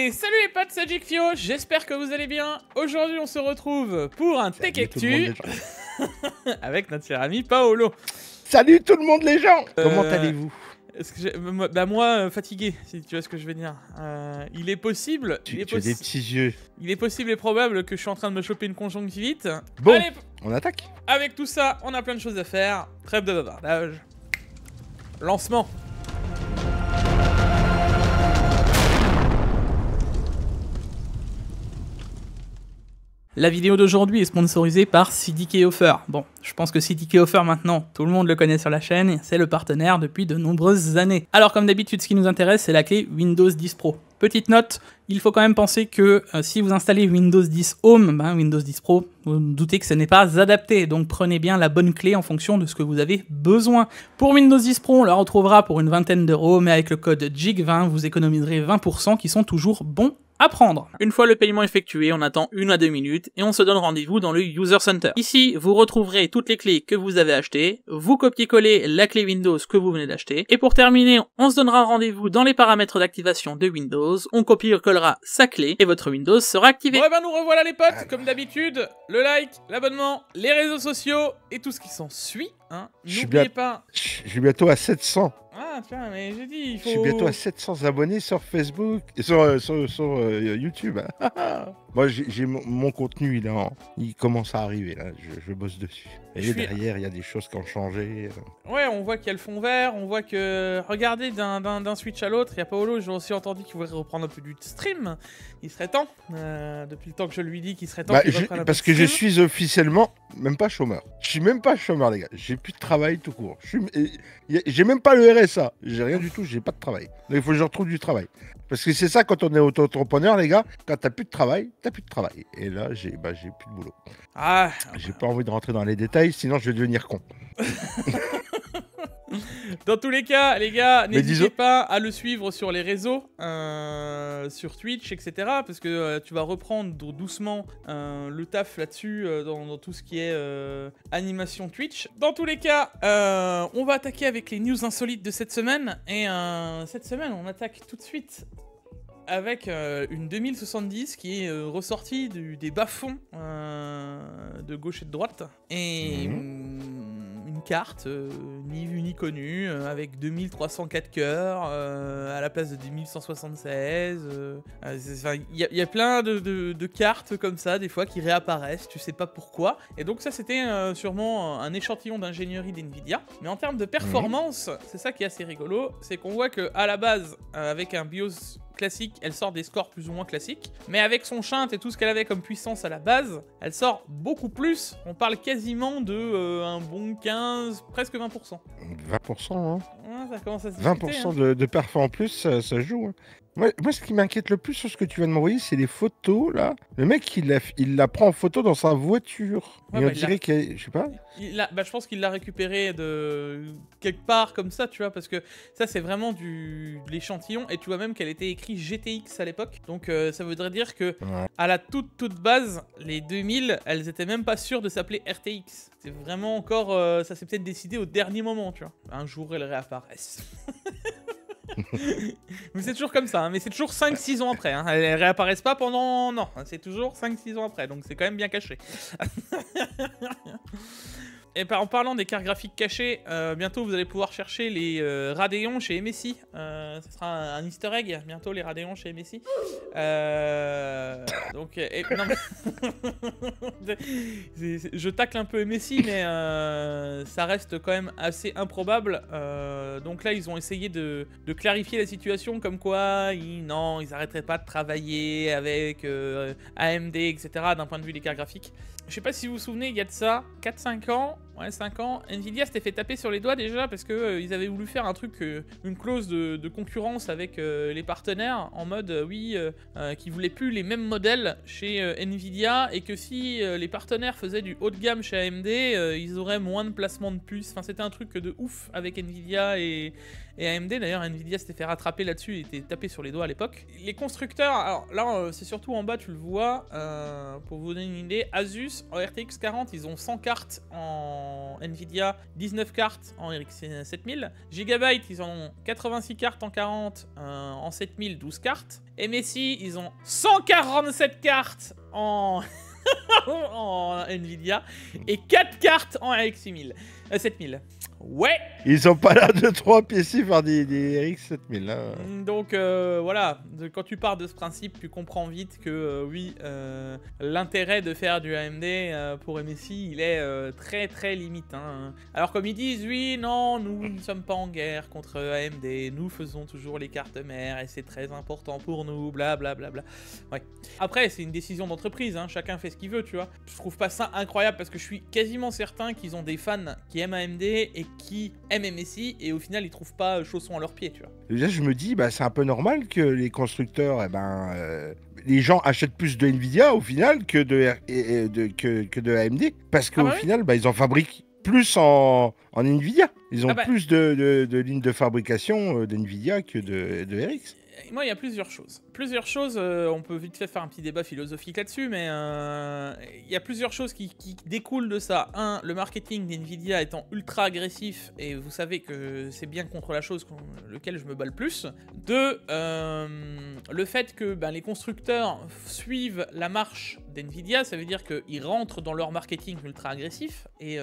Et salut les potes, c'est Jikfio, j'espère que vous allez bien. Aujourd'hui on se retrouve pour un Tech Actu avec notre cher ami Paolo. Salut tout le monde les gens. Comment allez-vous? Moi, fatigué, si tu vois ce que je veux dire. Il est possible... Tu as des petits yeux. Il est possible et probable que je suis en train de me choper une conjonctivite. Bon, allez, on attaque. avec tout ça, on a plein de choses à faire. Trêve de bavardage. Lancement. La vidéo d'aujourd'hui est sponsorisée par CDK Offer. Bon, je pense que CDK Offer maintenant, tout le monde le connaît sur la chaîne, c'est le partenaire depuis de nombreuses années. Alors comme d'habitude, ce qui nous intéresse, c'est la clé Windows 10 Pro. Petite note, il faut quand même penser que si vous installez Windows 10 Home, Windows 10 Pro, vous vous doutez que ce n'est pas adapté, donc prenez bien la bonne clé en fonction de ce que vous avez besoin. Pour Windows 10 Pro, on la retrouvera pour une vingtaine d'euros, mais avec le code JIG20, vous économiserez 20% qui sont toujours bons à prendre. Une fois le paiement effectué, on attend 1 à 2 minutes et on se donne rendez-vous dans le User Center. Ici, vous retrouverez toutes les clés que vous avez achetées, vous copiez-collez la clé Windows que vous venez d'acheter, et pour terminer, on se donnera rendez-vous dans les paramètres d'activation de Windows, on copie-collera sa clé et votre Windows sera activé. Bon, nous revoilà les potes, comme d'habitude, le like, l'abonnement, les réseaux sociaux et tout ce qui s'ensuit. N'oubliez pas... Je suis bientôt à 700. Ah tiens, mais j'ai dit, il faut... Je suis bientôt à 700 abonnés sur Facebook et sur YouTube. Moi, j'ai mon contenu, il commence à arriver, là. Je bosse dessus. Et derrière, il y a des choses qui ont changé. Ouais, on voit qu'il y a le fond vert, on voit que... Regardez, d'un Switch à l'autre, il y a Paolo, j'ai aussi entendu qu'il voudrait reprendre un peu du stream. Il serait temps, depuis le temps que je lui dis qu'il serait temps qu'il reprenne un peu parce que je suis officiellement même pas chômeur. Je suis même pas chômeur, les gars. J'ai plus de travail tout court. J'ai même pas le RSA. J'ai rien du tout, j'ai pas de travail. Donc il faut que je retrouve du travail. Parce que c'est ça quand on est auto-entrepreneur, les gars. Quand t'as plus de travail, t'as plus de travail. Et là, j'ai plus de boulot. J'ai pas envie de rentrer dans les détails, sinon je vais devenir con. Dans tous les cas, les gars, n'hésitez pas à le suivre sur les réseaux, sur Twitch, etc. Parce que tu vas reprendre doucement le taf là-dessus, dans tout ce qui est animation Twitch. Dans tous les cas, on va attaquer avec les news insolites de cette semaine. Et cette semaine, on attaque tout de suite avec une 2070 qui est ressortie des bas-fonds de gauche et de droite. Et... une carte, ni vue ni connue, avec 2304 cœurs à la place de 2176. Il y a plein de cartes comme ça, des fois, qui réapparaissent, tu sais pas pourquoi. Et donc ça, c'était sûrement un échantillon d'ingénierie d'NVIDIA. Mais en termes de performance, c'est ça qui est assez rigolo, c'est qu'on voit qu'à la base, avec un BIOS classique, elle sort des scores plus ou moins classiques, mais avec son shunt et tout ce qu'elle avait comme puissance à la base, elle sort beaucoup plus. On parle quasiment de un bon 15, presque 20%. 20%, hein. Ouais, ça commence à se discuter, 20% de perf en plus, ça joue. Hein. Moi, ce qui m'inquiète le plus sur ce que tu viens de m'envoyer, c'est les photos, là. Le mec, il la prend en photo dans sa voiture. Ouais, on dirait qu'il... Je sais pas. Je pense qu'il l'a récupéré de quelque part comme ça, tu vois, parce que ça, c'est vraiment de l'échantillon, et tu vois même qu'elle était écrite GTX à l'époque. Donc, ça voudrait dire que à la toute base, les 2000, elles étaient même pas sûres de s'appeler RTX. C'est vraiment encore... ça s'est peut-être décidé au dernier moment, tu vois. Un jour, elles réapparaissent. Mais c'est toujours comme ça, hein. Mais c'est toujours 5-6 ans après, hein. Elles réapparaissent pas pendant... Non, c'est toujours 5-6 ans après, donc c'est quand même bien caché. Et en parlant des cartes graphiques cachées, bientôt vous allez pouvoir chercher les Radeon chez MSI. Ce sera un easter egg, bientôt les Radeon chez MSI. Donc, non, mais je tacle un peu MSI, mais ça reste quand même assez improbable. Donc là, ils ont essayé de clarifier la situation, comme quoi ils arrêteraient pas de travailler avec AMD, etc. d'un point de vue des cartes graphiques. Je sais pas si vous vous souvenez, il y a de ça 4-5 ans, ouais 5 ans, Nvidia s'était fait taper sur les doigts déjà parce que ils avaient voulu faire un truc, une clause de concurrence avec les partenaires en mode qu'ils voulaient plus les mêmes modèles chez Nvidia et que si les partenaires faisaient du haut de gamme chez AMD, ils auraient moins de placement de puces. Enfin, c'était un truc de ouf avec Nvidia et AMD. D'ailleurs, Nvidia s'était fait rattraper là-dessus, il était tapé sur les doigts à l'époque. Les constructeurs, alors là, c'est surtout en bas, tu le vois, pour vous donner une idée, Asus en RTX 40, ils ont 100 cartes en en Nvidia, 19 cartes en RX 7000. Gigabyte, ils ont 86 cartes en 40, en 7000, 12 cartes. MSI, ils ont 147 cartes en... en Nvidia et 4 cartes en RX 7000. Ouais. Ils ont pas l'air de trop apprécier par des RX 7000. Hein. Donc voilà, quand tu pars de ce principe, tu comprends vite que oui, l'intérêt de faire du AMD pour MSI, il est très très limite. Hein. Alors comme ils disent, oui, non, nous ne sommes pas en guerre contre AMD, nous faisons toujours les cartes mères et c'est très important pour nous, blablabla. Bla, bla, bla. Ouais. Après, c'est une décision d'entreprise, hein, chacun fait ce qu'il veut, tu vois. Je trouve pas ça incroyable parce que je suis quasiment certain qu'ils ont des fans qui aiment AMD et qui aiment MSI et au final ils trouvent pas chaussons à leurs pieds, tu vois. Déjà je me dis c'est un peu normal que les constructeurs les gens achètent plus de Nvidia au final que de AMD parce qu'au final ils en fabriquent plus en Nvidia. Ils ont plus de lignes de fabrication d'Nvidia que de RX. Moi, il y a plusieurs choses. On peut vite fait faire un petit débat philosophique là-dessus, mais il y a plusieurs choses qui découlent de ça. Un, le marketing d'NVIDIA étant ultra agressif, et vous savez que c'est bien contre la chose lequel je me bats le plus. Deux, le fait que les constructeurs suivent la marche d'NVIDIA, ça veut dire qu'ils rentrent dans leur marketing ultra agressif et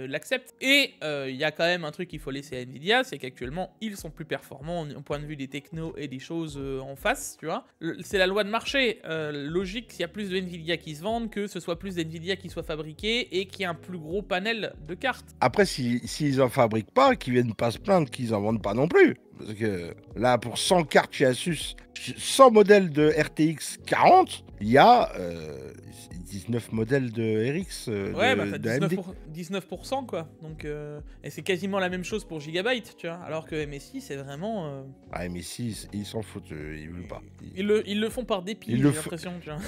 l'acceptent. Et il y a quand même un truc qu'il faut laisser à NVIDIA, c'est qu'actuellement, ils sont plus performants au point de vue des technos et des choses en face, tu vois. C'est la loi de marché. Logique, s'il y a plus de Nvidia qui se vendent, que ce soit plus d'Nvidia qui soit fabriqué et qu'il y ait un plus gros panel de cartes. Après, s'ils en fabriquent pas, qu'ils viennent pas se plaindre qu'ils en vendent pas non plus. Parce que là, pour 100 cartes chez Asus, 100 modèles de RTX 40, il y a 19 modèles de RX t'as 19% quoi. Donc, et c'est quasiment la même chose pour Gigabyte, tu vois. Alors que MSI, c'est vraiment... MSI, ils s'en foutent, ils veulent pas. Ils le font par dépit, j'ai l'impression, tu vois.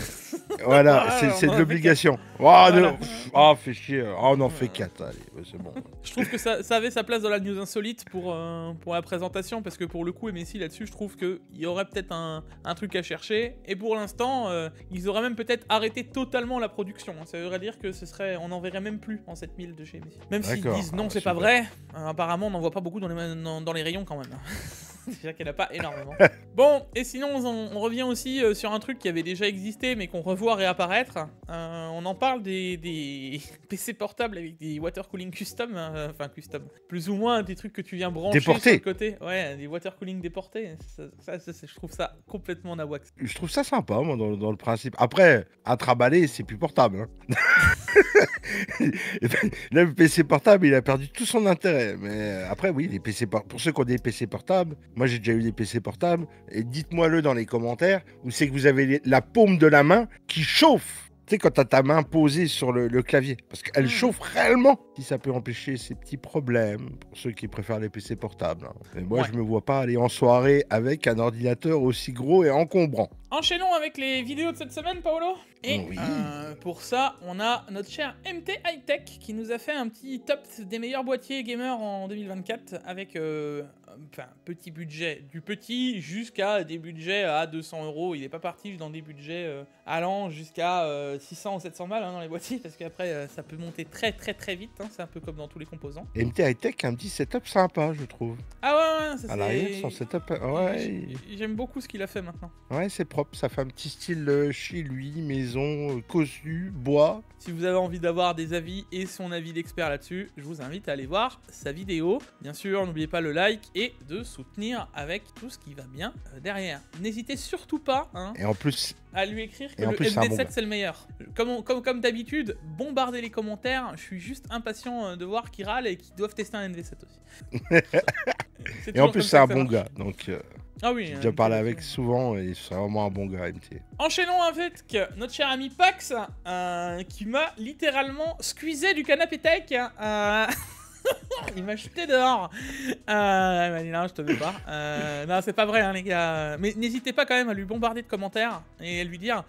Voilà, c'est de l'obligation. Fais chier. On en fait 4, allez, c'est bon. Je trouve que ça avait sa place dans la news insolite pour la présentation, parce que pour le coup, MSI, là-dessus, je trouve qu'il y aurait peut-être un truc à chercher. Et pour l'instant, ils auraient même peut-être arrêté totalement la production. Ça voudrait dire que on n'en verrait même plus en 7000 de chez MSI. Même s'ils disent non, c'est pas vrai, apparemment, on n'en voit pas beaucoup dans les rayons quand même. C'est-à-dire qu'il n'y en a pas énormément. Bon, et sinon, on revient aussi sur un truc qui avait déjà existé, mais qu'on revoit réapparaître. On en parle des PC portables avec des water cooling custom, custom. Plus ou moins des trucs que tu viens brancher sur le côté. Ouais, des water cooling déportés. Je trouve ça complètement nawak. Je trouve ça sympa, moi, dans le principe. Après, à traballer, c'est plus portable. Hein. Là, le PC portable, il a perdu tout son intérêt. Mais après, oui, les PC pour ceux qui ont des PC portables, moi j'ai déjà eu des PC portables, et dites-moi-le dans les commentaires, où c'est que vous avez la paume de la main qui chauffe. Tu sais, quand t'as ta main posée sur le clavier, parce qu'elle chauffe réellement. Si ça peut empêcher ces petits problèmes, pour ceux qui préfèrent les PC portables. Et moi, je me vois pas aller en soirée avec un ordinateur aussi gros et encombrant. Enchaînons avec les vidéos de cette semaine, Paolo. Et pour ça, on a notre cher MT Hightech qui nous a fait un petit top des meilleurs boîtiers gamers en 2024 avec petit budget, du petit jusqu'à des budgets à 200 €. Il n'est pas parti dans des budgets allant jusqu'à 600 ou 700 balles dans les boîtiers, parce qu'après ça peut monter très très très vite, hein, c'est un peu comme dans tous les composants. MT Hightech a un petit setup sympa, je trouve. Ah ouais, ça à l'arrière, son setup, j'aime beaucoup ce qu'il a fait maintenant. Ouais, c'est propre, ça fait un petit style chez lui, maison, cossu, bois. Si vous avez envie d'avoir des avis et son avis d'expert là-dessus, je vous invite à aller voir sa vidéo. Bien sûr, n'oubliez pas le like et de soutenir avec tout ce qui va bien derrière. N'hésitez surtout pas et en plus, à lui écrire que le MD7 c'est le meilleur. Comme d'habitude, bombardez les commentaires. Je suis juste impatient de voir qui râle et qui doivent tester un MD7 aussi. Et en plus, c'est un bon gars. Donc, ah oui, j'ai déjà parlé avec souvent et c'est vraiment un bon gars, MT. Enchaînons avec notre cher ami Pax qui m'a littéralement squeezé du canapé tech. Il m'a jeté dehors. Il m'a dit non, je te veux pas. Non, c'est pas vrai, hein, les gars. Mais n'hésitez pas quand même à lui bombarder de commentaires et à lui dire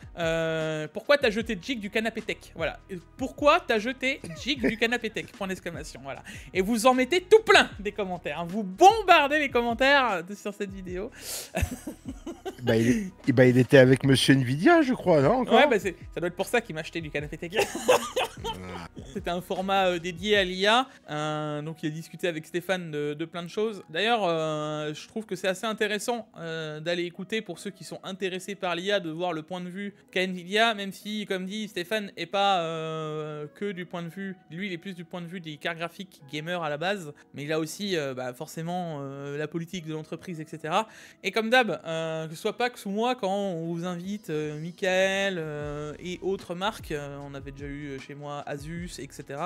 pourquoi t'as jeté Jig du canapé tech. Voilà. Pourquoi t'as jeté Jig du canapé tech. Point d'exclamation. Voilà. Et vous en mettez tout plein des commentaires. Vous bombardez les commentaires sur cette vidéo. Il était avec Monsieur Nvidia, je crois, non encore. Ouais, bah ça doit être pour ça qu'il m'a acheté du canapé tech. C'était un format dédié à l'IA. Donc il a discuté avec Stéphane de plein de choses. D'ailleurs, je trouve que c'est assez intéressant d'aller écouter pour ceux qui sont intéressés par l'IA, de voir le point de vue qu'a Nvidia, même si, comme dit Stéphane, n'est pas que du point de vue... Lui, il est plus du point de vue des cartes graphiques gamers à la base, mais il a aussi forcément la politique de l'entreprise, etc. Et comme d'hab, que ce soit Pax ou moi, quand on vous invite Michael et autres marques, on avait déjà eu chez moi Asus, etc.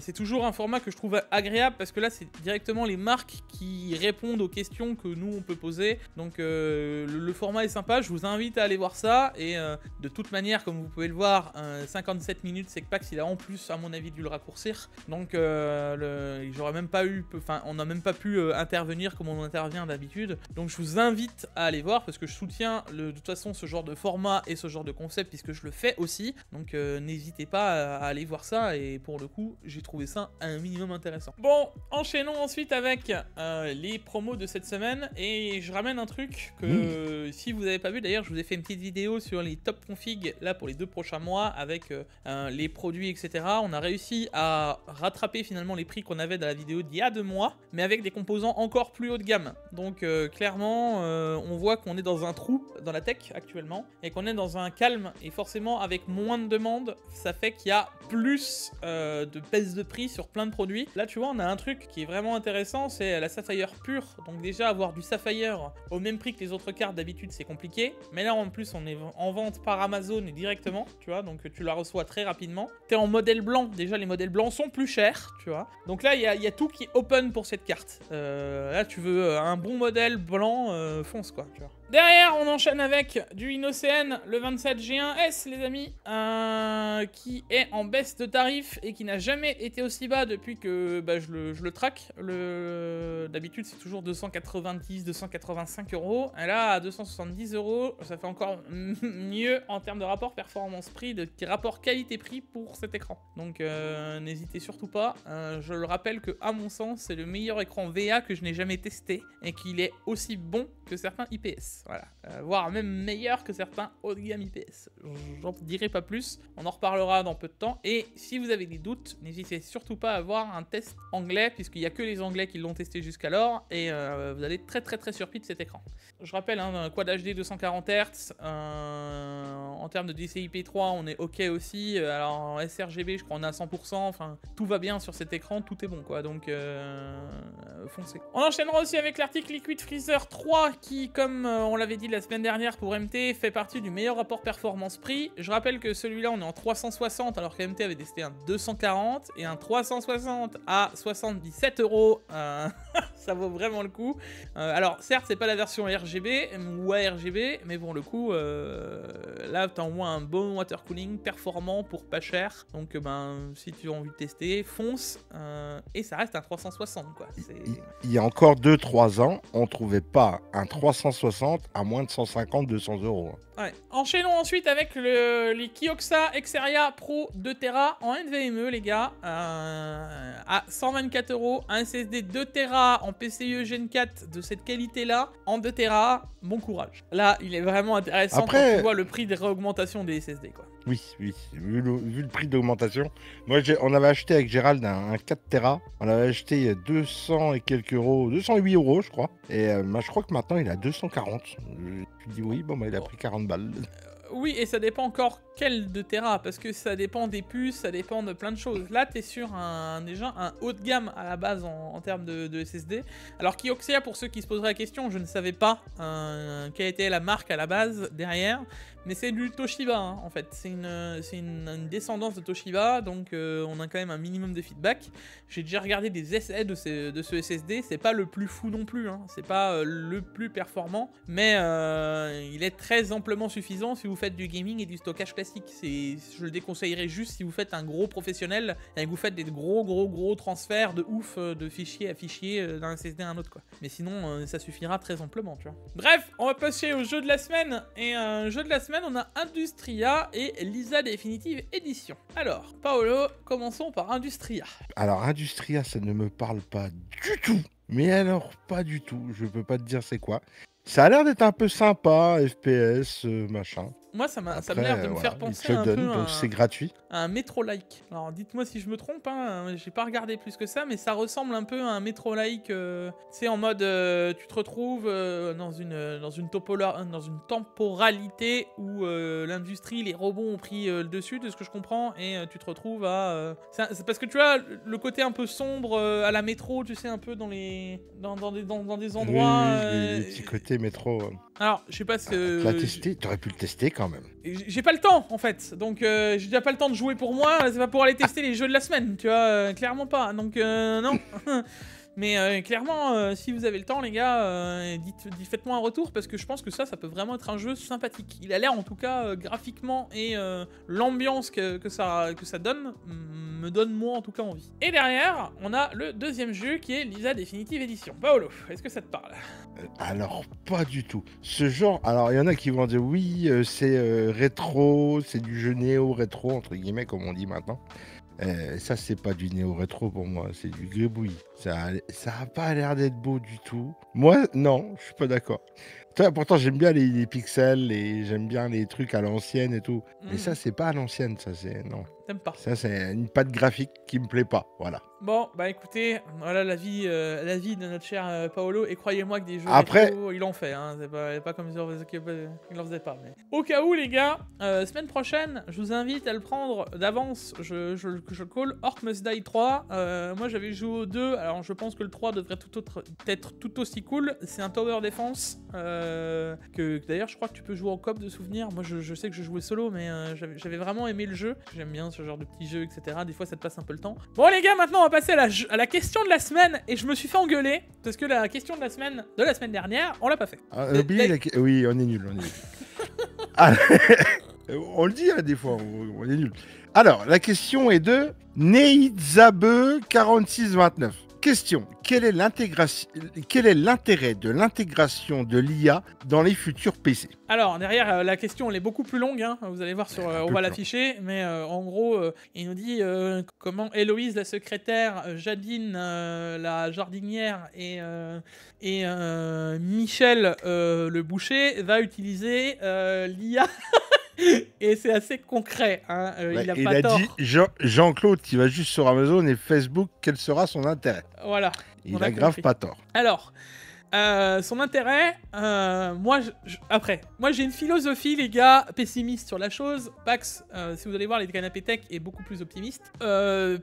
C'est toujours un format que je trouve agréable parce que là, c'est directement les marques qui répondent aux questions que nous, on peut poser. Donc, le format est sympa. Je vous invite à aller voir ça. Et de toute manière, comme vous pouvez le voir, 57 minutes, c'est que Pax, il a en plus, à mon avis, dû le raccourcir. Donc, j'aurais même pas eu... Enfin, on n'a même pas pu intervenir comme on intervient d'habitude. Donc, je vous invite à aller voir parce que je soutiens de toute façon ce genre de format et ce genre de concept puisque je le fais aussi. Donc, n'hésitez pas à aller voir ça. Et pour le coup, j'ai trouvé ça un minimum intéressant. Bon, enchaînons ensuite avec les promos de cette semaine. Et je ramène un truc que si vous n'avez pas vu, d'ailleurs, je vous ai fait une petite vidéo sur les top config là pour les 2 prochains mois avec les produits, etc. On a réussi à rattraper finalement les prix qu'on avait dans la vidéo d'il y a 2 mois, mais avec des composants encore plus haut de gamme. Donc clairement, on voit qu'on est dans un trou dans la tech actuellement et qu'on est dans un calme. Et forcément, avec moins de demandes, ça fait qu'il y a plus de baisse de prix sur plein de produits. Là, tu vois, on a un truc qui est vraiment intéressant, c'est la Sapphire pure. Donc déjà, avoir du Sapphire au même prix que les autres cartes d'habitude, c'est compliqué. Mais là, en plus, on est en vente par Amazon et directement, tu vois, donc tu la reçois très rapidement. T'es en modèle blanc, déjà les modèles blancs sont plus chers, tu vois. Donc là, il y a tout qui est open pour cette carte. Là, tu veux un bon modèle blanc, fonce quoi, tu vois. Derrière, on enchaîne avec du Innocéenne, le 27G1S, les amis, qui est en baisse de tarif et qui n'a jamais été aussi bas depuis que je le traque. D'habitude, c'est toujours 290, 285 €. Et là, à 270 €, ça fait encore mieux en termes de rapport performance-prix, de rapport qualité-prix pour cet écran. Donc, n'hésitez surtout pas. Je le rappelle que, à mon sens, c'est le meilleur écran VA que je n'ai jamais testé et qu'il est aussi bon que certains IPS. Voilà, voire même meilleur que certains haut de gamme IPS. J'en dirai pas plus, on en reparlera dans peu de temps. Et si vous avez des doutes, n'hésitez surtout pas à voir un test anglais, puisqu'il n'y a que les anglais qui l'ont testé jusqu'alors, et vous allez être très surpris de cet écran. Je rappelle, un Quad HD 240 Hz, en termes de DCI-P3, on est ok aussi. Alors en sRGB, je crois on est à 100%, enfin tout va bien sur cet écran, tout est bon quoi, donc foncez. On enchaînera aussi avec l'article Liquid Freezer 3 qui, comme on l'avait dit la semaine dernière pour MT, fait partie du meilleur rapport performance-prix. Je rappelle que celui-là on est en 360 alors que MT avait testé un 240 et un 360 à 77 €. Ça vaut vraiment le coup. Alors certes c'est pas la version RGB ou ARGB, mais bon le coup là t'as au moins un bon water cooling performant pour pas cher. Donc si tu as envie de tester, fonce. Et ça reste un 360 quoi. Il y a encore 2-3 ans, on trouvait pas un 360 à moins de 150-200 €. Ouais. Enchaînons ensuite avec les Kioxa Xperia Pro 2 Tera en NVMe les gars, à 124 €, un SSD 2 Tera en PCIe Gen 4 de cette qualité là, en 2 Tera, bon courage. Là il est vraiment intéressant quand tu vois le prix des réaugmentations des SSD quoi. Oui, vu le prix d'augmentation. Moi, on avait acheté avec Gérald un 4 Tera. On l'avait acheté 200 et quelques euros, 208 € je crois. Et je crois que maintenant il est à 240. Je dis oui, il a pris 40 balles. Oui, et ça dépend encore quel de Tera, parce que ça dépend des puces, ça dépend de plein de choses. Là, tu es sur déjà un haut de gamme à la base en termes de SSD. Alors Kioxia, pour ceux qui se poseraient la question, je ne savais pas quelle était la marque à la base derrière. Mais c'est du Toshiba, hein, en fait. C'est une descendance de Toshiba, donc on a quand même un minimum de feedback. J'ai déjà regardé des essais de ce SSD, c'est pas le plus fou non plus, hein. C'est pas le plus performant, mais il est très amplement suffisant si vous faites du gaming et du stockage classique. Je le déconseillerais juste si vous faites un gros professionnel et que vous faites des gros transferts de ouf de fichier à fichier d'un SSD à un autre, quoi. Mais sinon, ça suffira très amplement, tu vois. Bref, on va passer au jeu de la semaine. Et un jeu de la semaine, on a Industria et Lisa Definitive Edition. Alors, Paolo, commençons par Industria. Alors, Industria, ça ne me parle pas du tout. Mais alors, pas du tout. Je peux pas te dire c'est quoi. Ça a l'air d'être un peu sympa, FPS, machin. Moi, ça m'a l'air de me faire penser un peu donc c'est gratuit. À un Metro-like. Alors, dites-moi si je me trompe, hein, j'ai pas regardé plus que ça, mais ça ressemble un peu à un Metro-like. C'est en mode, tu te retrouves dans une temporalité où l'industrie, les robots ont pris le dessus, de ce que je comprends, et tu te retrouves à... c'est parce que tu vois, le côté un peu sombre à la métro, tu sais, un peu dans des endroits... Oui, les petits côtés métro. Alors, je sais pas ce que... Tu l'as testé, t'aurais pu le tester quand même. J'ai pas le temps, en fait. Donc, j'ai déjà pas le temps de jouer pour moi. C'est pas pour aller tester les jeux de la semaine, tu vois. Clairement pas. Donc, non. Mais clairement, si vous avez le temps, les gars, faites-moi un retour parce que je pense que ça peut vraiment être un jeu sympathique. Il a l'air, en tout cas, graphiquement et l'ambiance que ça donne me donne, moi, en tout cas, envie. Et derrière, on a le deuxième jeu qui est Lisa Definitive Edition. Paolo, est-ce que ça te parle? Alors, pas du tout. Ce genre, alors il y en a qui vont dire oui, c'est rétro, c'est du jeu néo-rétro, entre guillemets, comme on dit maintenant. Ça, c'est pas du néo-rétro pour moi, c'est du gribouillis. Ça a pas l'air d'être beau du tout. Moi, non, je suis pas d'accord. Pourtant, j'aime bien les pixels et j'aime bien les trucs à l'ancienne et tout. Mais ça, c'est pas à l'ancienne, ça, c'est... Non. T'aimes pas. Ça, c'est une patte graphique qui me plaît pas, voilà. Bon, bah écoutez, voilà la vie de notre cher Paolo, et croyez-moi que des jeux rétro, il en fait, hein, c'est pas comme il en faisait pas. Mais... Au cas où, les gars, semaine prochaine, je vous invite à le prendre d'avance, je call Orc Must Die 3, moi j'avais joué au 2, alors je pense que le 3 devrait être tout aussi cool, c'est un tower defense, que d'ailleurs je crois que tu peux jouer en coop de souvenirs, moi je sais que je jouais solo, mais j'avais vraiment aimé le jeu, j'aime bien ce genre de petits jeux, etc. Des fois ça te passe un peu le temps. Bon les gars, maintenant on va passer à la question de la semaine, et je me suis fait engueuler, parce que la question de la semaine dernière, on l'a pas fait. Oui, on est nul, Ah, on le dit hein, des fois, on est nul. Alors, la question est de Neidzabe4629. Question, quel est l'intérêt de l'intégration de l'IA dans les futurs PC? Alors, derrière, la question, elle est beaucoup plus longue, hein. Vous allez voir, on va l'afficher, mais en gros, il nous dit comment Héloïse, la secrétaire, Jadine, la jardinière, et Michel, le boucher, va utiliser l'IA. Et c'est assez concret, hein. Il a tort. Dit Jean-Claude qui va juste sur Amazon et Facebook, quel sera son intérêt? Voilà. Il a grave pas tort. Alors, son intérêt, moi j'ai une philosophie, les gars, pessimiste sur la chose. Pax, si vous allez voir, les canapés tech est beaucoup plus optimiste.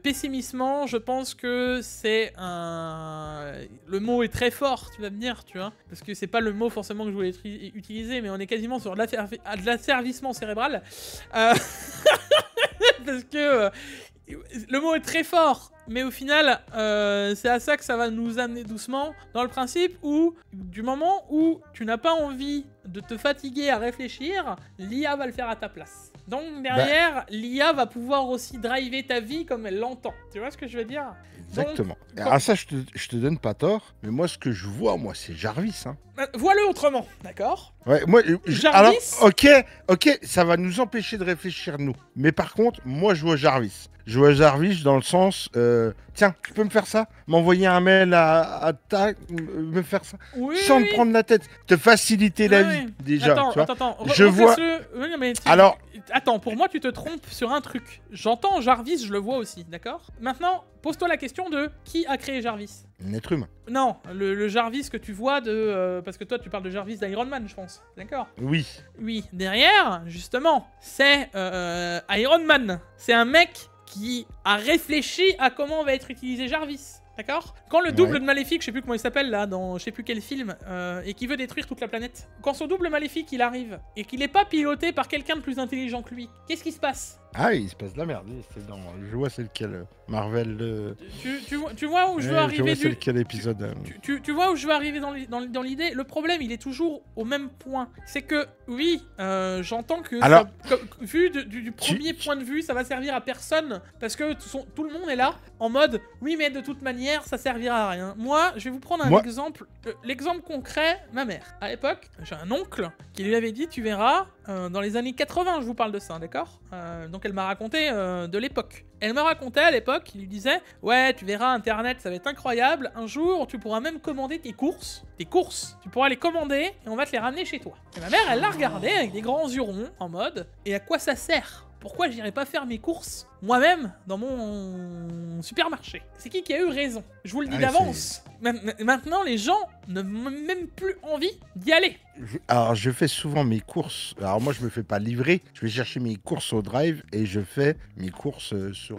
Pessimissement, je pense que c'est le mot est très fort, tu vas me dire, tu vois, parce que c'est pas le mot forcément que je voulais utiliser, mais on est quasiment sur de l'asservissement cérébral. Parce que le mot est très fort, mais au final, c'est à ça que ça va nous amener doucement, dans le principe où, du moment où tu n'as pas envie de te fatiguer à réfléchir, l'IA va le faire à ta place. Donc derrière, l'IA va pouvoir aussi driver ta vie comme elle l'entend. Tu vois ce que je veux dire? Exactement. Alors ça, je te donne pas tort, mais moi, ce que je vois, c'est Jarvis. Hein. Vois-le autrement, d'accord? Ouais, moi, Jarvis. Alors, ok, ça va nous empêcher de réfléchir, nous. Mais par contre, moi, je vois Jarvis. Je vois Jarvis dans le sens, tiens, tu peux me faire ça? M'envoyer un mail me faire ça? Oui, sans me prendre la tête. Te faciliter la vie, déjà. Attends. Je vois... Oui, mais alors... Attends, pour moi, tu te trompes sur un truc. J'entends Jarvis, je le vois aussi, d'accord? Maintenant, pose-toi la question de qui a créé Jarvis? Un être humain. Non, le Jarvis que tu vois parce que toi, tu parles de Jarvis d'Iron Man, je pense. D'accord? Oui. Oui. Derrière, justement, c'est Iron Man. C'est un mec qui a réfléchi à comment va être utilisé Jarvis. d'accord? Quand le double de Maléfique, je sais plus comment il s'appelle là, dans je sais plus quel film, et qui veut détruire toute la planète. Quand son double Maléfique il arrive, et qu'il n'est pas piloté par quelqu'un de plus intelligent que lui, qu'est-ce qui se passe? Ah, il se passe de la merde. C'est dans... Je vois c'est lequel. Marvel. Tu vois où je veux arriver c'est lequel épisode. Tu vois où je veux arriver dans l'idée? Le problème, il est toujours au même point. C'est que, oui, j'entends que, alors, vu du premier point de vue, ça va servir à personne. Parce que tout le monde est là, en mode, oui, mais de toute manière, ça servira à rien. Moi, je vais vous prendre un exemple. L'exemple concret, ma mère. À l'époque, j'ai un oncle qui lui avait dit, tu verras, dans les années 80, je vous parle de ça, d'accord? Donc elle m'a raconté de l'époque. Elle me racontait à l'époque, il lui disait « Ouais, tu verras, Internet, ça va être incroyable. Un jour, tu pourras même commander tes courses. Tu pourras les commander et on va te les ramener chez toi. » Et ma mère, elle l'a regardé avec des grands yeux ronds, en mode « Et à quoi ça sert ? Pourquoi j'irai pas faire mes courses moi-même dans mon supermarché ?» C'est qui a eu raison? Je vous le dis d'avance. Maintenant, les gens n'ont même plus envie d'y aller. Alors, je fais souvent mes courses. Alors, moi, je me fais pas livrer. Je vais chercher mes courses au drive et je fais mes courses sur